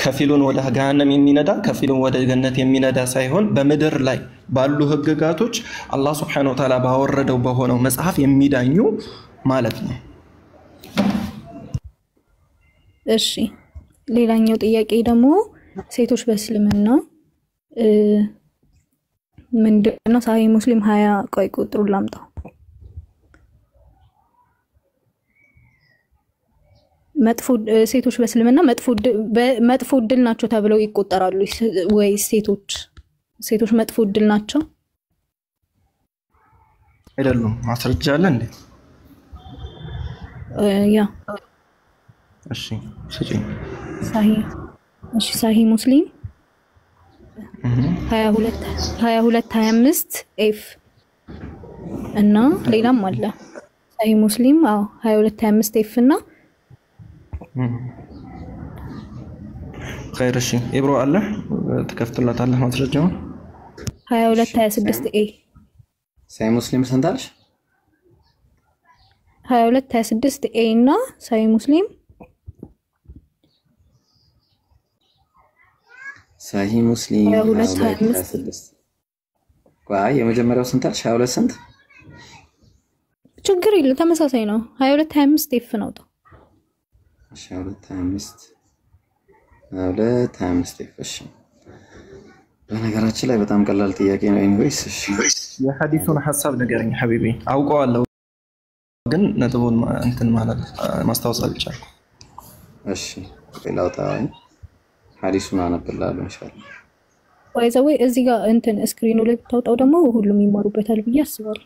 ከፊሉን ወደ ገሃነም የሚነዳ ከፊሉን ወደ ገነት የሚነዳ ሳይሆን በምድር ላይ ባሉ ህግጋቶች አላህ Subhanahu Wa Ta'ala ባወረደው በሆነው መጽሐፍ የሚዳኙ ማለት ነው። እሺ ሌላኛው ጥያቄ ደግሞ ሴቶች በእስልምና ምንድነው ሳሂህ ሙስሊም 20 ቆይ ቁጥሩን ላምጣው። ሴቶች በእስልምና መጥፎ እድል ናቸው ተብለው ይቆጠራሉ ወይ? ሴቶች መጥፎ እድል ናቸው አይደሉም? ማስረጃ አለ እንዴ? ያ እሺ ስጪኝ። ሳሂህ ሙስሊም 22 ኤፍ እና ሌላም አለ። ሳሂህ ሙስሊም 22 ኤፍ እና خير እሺ ኢብሮ አለ ተከፍተላታለህ ማስረጃው 22 ኤ ሳሂህ ሙስሊም ስንታልሽ? 22 ኤ እና ሳሂህ ሙስሊም ሳሂህ ሙስሊም 22 ቆይ የመጀመሪያው ስንታልሽ? 22 ስንት? ችግር የለም ተመሳሳይ ነው። 22 ኤፍ ነው። 22 እሺ። በነገራችን ላይ በጣም ቀላል ጥያቄ ነው። ኤኒዌይስ እሺ የሐዲሱን ሐሳብ ንገረኝ ሐቢቢ። አውቀዋለሁ ግን ነጥቡን እንትን ማለት ማስታወስ አልቻልኩም። እሺ ሌላውጣኝ ሐዲሱን አነብላለሁ ኢንሻአላህ። ወይዘው እዚህ ጋር እንትን ስክሪኑ ላይ ብታውጣው ደግሞ ሁሉም ይማሩበታል ብዬ አስባለሁ።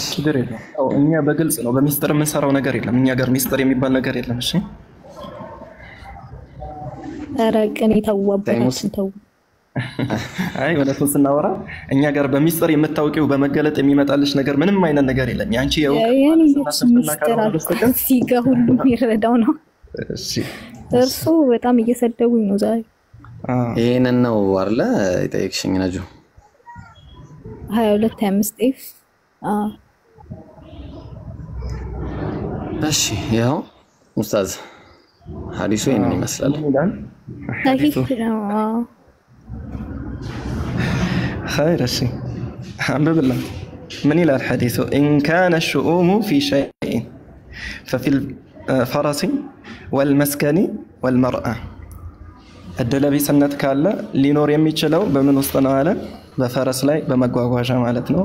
ችግር የለም። እኛ በግልጽ ነው በሚስጥር የምንሰራው ነገር የለም። እኛ ጋር ሚስጥር የሚባል ነገር የለም። እሺ አረቀን ይተዋበታችን ተው። አይ ወለቱ ስናወራ እኛ ጋር በሚስጥር የምታውቂው በመገለጥ የሚመጣልሽ ነገር ምንም አይነት ነገር የለም። ያንቺ ሲጋ ሁሉም ይረዳው ነው። እሺ እርሱ በጣም እየሰደቡኝ ነው ዛሬ። ይሄንን ነው አይደለ የጠየቅሽኝ ነጁ? 22 ኤፍ እሺ ያው ኡስታዝ ሐዲሱ ይሄንን ይመስላል። خير እሺ አንብብላ ምን ይላል ሐዲሱ? إن كان الشؤوم في شيء ففي الفرس والمسكن والمرأة እድለቢስነት ካለ ሊኖር የሚችለው በምን ውስጥ ነው አለ? በፈረስ ላይ በመጓጓዣ ማለት ነው።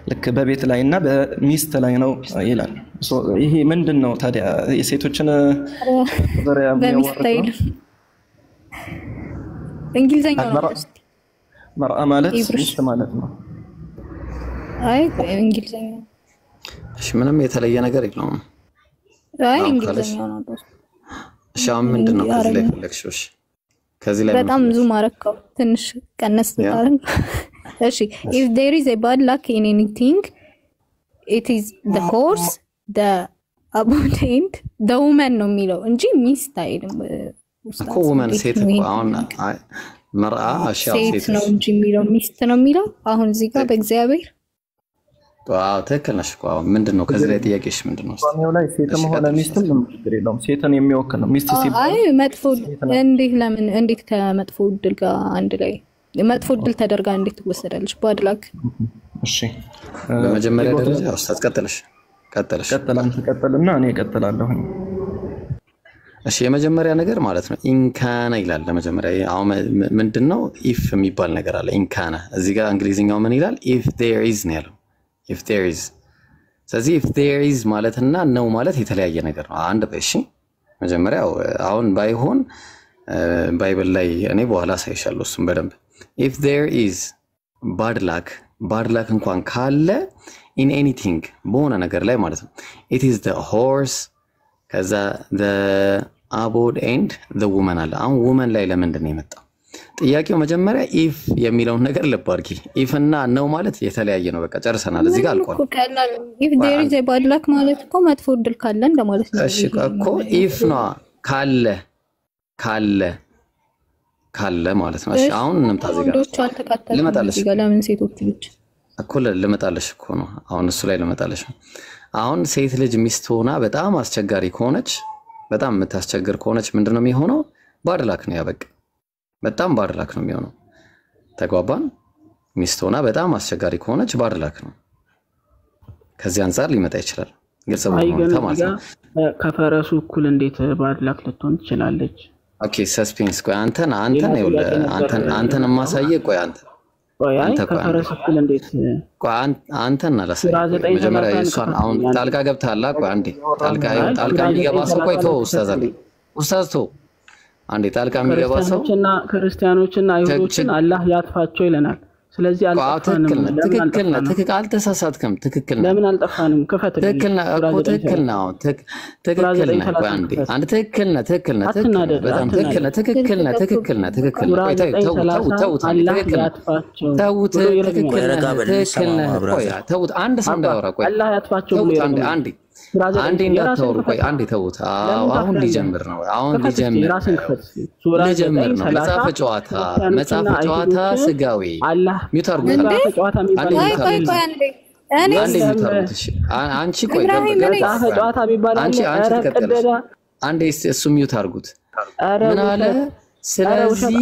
ልክ በቤት ላይና በሚስት ላይ ነው ይላል። ይሄ ምንድነው ታዲያ? የሴቶችን ዙሪያ በሚስት ላይ እንግሊዘኛ ነው። መርአ ማለት ሚስት ማለት ነው። አይ እንግሊዘኛ እሺ ምንም የተለየ ነገር የለውም። አይ እንግሊዘኛ ነው። እሺ ምንድነው ከዚህ ላይ ፈለግሽው? እሺ ከዚህ ላይ በጣም ዙም አረከው ትንሽ ቀነስ ታረን እሺ if there is a bad luck in anything it is the horse the abode and the woman ነው የሚለው እንጂ ሚስት አይደለም እኮ woman ሴት እኮ አሁን መርአ አሻው ሴት ነው እንጂ የሚለው ሚስት ነው የሚለው አሁን እዚህ ጋር በእግዚአብሔር ዋው ትክክል ነሽ እኮ ምንድነው ከዚህ ላይ ጥያቄሽ ምንድነው ቋሚው ላይ ሴትም ሆነ ሚስትም ችግር የለውም ሴትን የሚወክል ነው ሚስት ሲባል አይ መጥፎ እንዴት ከመጥፎ ድል ጋር አንድ ላይ መጥፎ ድል ተደርጋ እንዴት ትወሰዳለች ባድላክ እሺ በመጀመሪያ ደረጃ ኡስታዝ ቀጥልና እኔ እቀጥላለሁ እሺ የመጀመሪያ ነገር ማለት ነው ኢንካና ይላል ለመጀመሪያ አሁን ምንድነው ኢፍ የሚባል ነገር አለ ኢንካና እዚህ ጋር እንግሊዝኛው ምን ይላል if there is ነው ያለው if there is ስለዚህ if there is ማለትና ነው ማለት የተለያየ ነገር ነው አንድ በእሺ መጀመሪያው አሁን ባይሆን ባይብል ላይ እኔ በኋላ ሳይሻለው እሱም በደንብ if there is bad luck እንኳን ካለ in anything በሆነ ነገር ላይ ማለት ነው it is the horse ከዛ the abode and the woman አለ አሁን woman ላይ ለምንድን ነው የመጣው ጥያቄው መጀመሪያ if የሚለውን ነገር ልባርኪ if እና ነው ማለት የተለያየ ነው በቃ ጨርሰናል እዚህ ጋር አልቋል if there is a bad luck ማለት እኮ መጥፎ ድል ካለ እንደማለት ነው እሺ እኮ if ነው ካለ ማለት ነው እሺ አሁን እንምጣ እዚህ ጋር ልመጣለሽ ለምን ሴቶች ልጅ እኮ ልመጣለሽ እኮ ነው አሁን እሱ ላይ ልመጣለሽ አሁን ሴት ልጅ ሚስት ሆና በጣም አስቸጋሪ ከሆነች በጣም የምታስቸግር ከሆነች ምንድነው የሚሆነው ባድላክ ነው ያበቃ በጣም ባድላክ ነው የሚሆነው ተጓባን ሚስት ሆና በጣም አስቸጋሪ ከሆነች ባድላክ ነው ከዚህ አንፃር ሊመጣ ይችላል ግልጽ ነው ተማጽ ከፈረሱ እኩል እንዴት ባድላክ ልትሆን ትችላለች ኦኬ ሰስፔንስ ቆይ አንተን ማሳየ ቆይ አንተ ከፈረሱ እኩል እንዴት ቆይ አንተን አላሳየ መጀመሪያ እሷን አሁን ጣልቃ ገብታላ ቆይ አንዴ ጣልቃ የሚገባ ሰው ቆይ ተው ኡስታዝ ተው አንዴ ጣልቃ የሚገባ ሰው ክርስቲያኖችና አይሁዶችን አላህ ያጥፋቸው ይለናል ስለዚህ አልጠፋንም ትክክል አልተሳሳትከም ትክክል ለምን አልጠፋንም ከፈተ ትክክል ነው አንድ ትክክል አንድ ሰው እንዳወራ ቆይ አላህ ያጥፋቸው አንዴ እንዳታወሩ ቆይ አንዴ ተውት አሁን ሊጀምር ነው መጽሐፈ ጨዋታ ስጋዊ ሚውታር አንቺ ቆይ መጽሐፈ ጨዋታ ቢባል አንዴ እሱ ሚውት አድርጉት ምን አለ ስለዚህ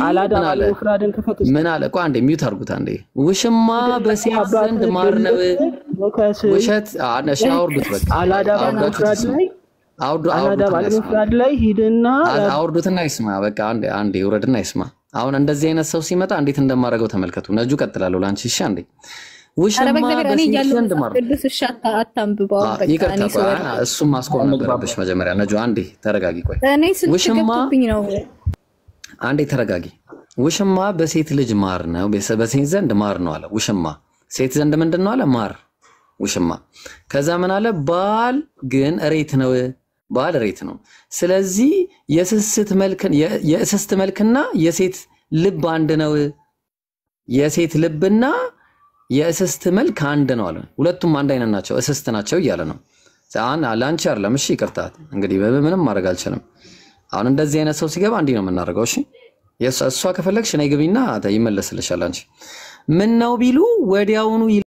ምን አለ ቆይ አንዴ ሚውት አድርጉት አንዴ ውሽማ በሴት ዘንድ ማር ነው ውሸት አውርዱት በቃ አውርዱት ላይ ሂድና አውርዱትና ይስማ በቃ አንዴ ይውረድና ይስማ አሁን እንደዚህ አይነት ሰው ሲመጣ እንዴት እንደማረጋው ተመልከቱ ነጁ ቀጥላለሁ ላንቺ እሺ አንዴ ውሽማ በሴት ዘንድ ማር ቅዱስ ሻታ አታምብባው በቃ ይቀርታ ቆይ እሱም ማስቆም ነበረብሽ መጀመሪያ ነጁ አንዴ ተረጋጊ ቆይ ውሽማ አንዴ ተረጋጊ ውሽማ በሴት ልጅ ማር ነው በሴት ዘንድ ማር ነው አለ ውሽማ ሴት ዘንድ ምንድነው አለ ማር ውሽማ ከዛ ምን አለ ባል ግን ሬት ነው ስለዚህ የእስስት መልክና የሴት ልብ አንድ ነው የሴት ልብና የእስስት መልክ አንድ ነው አለ ሁለቱም አንድ አይነት ናቸው እስስት ናቸው ይያለ ነው ላንቺ አይደለም እሺ ይቅርታት እንግዲህ ምንም ማድረግ አልችልም አሁን እንደዚህ አይነት ሰው ሲገባ እንዴ ነው የምናደርገው እሺ እሷ ከፈለግሽ ነይ ግቢና ይመለስልሻል አንቺ ምን ነው ቢሉ ወዲያውኑ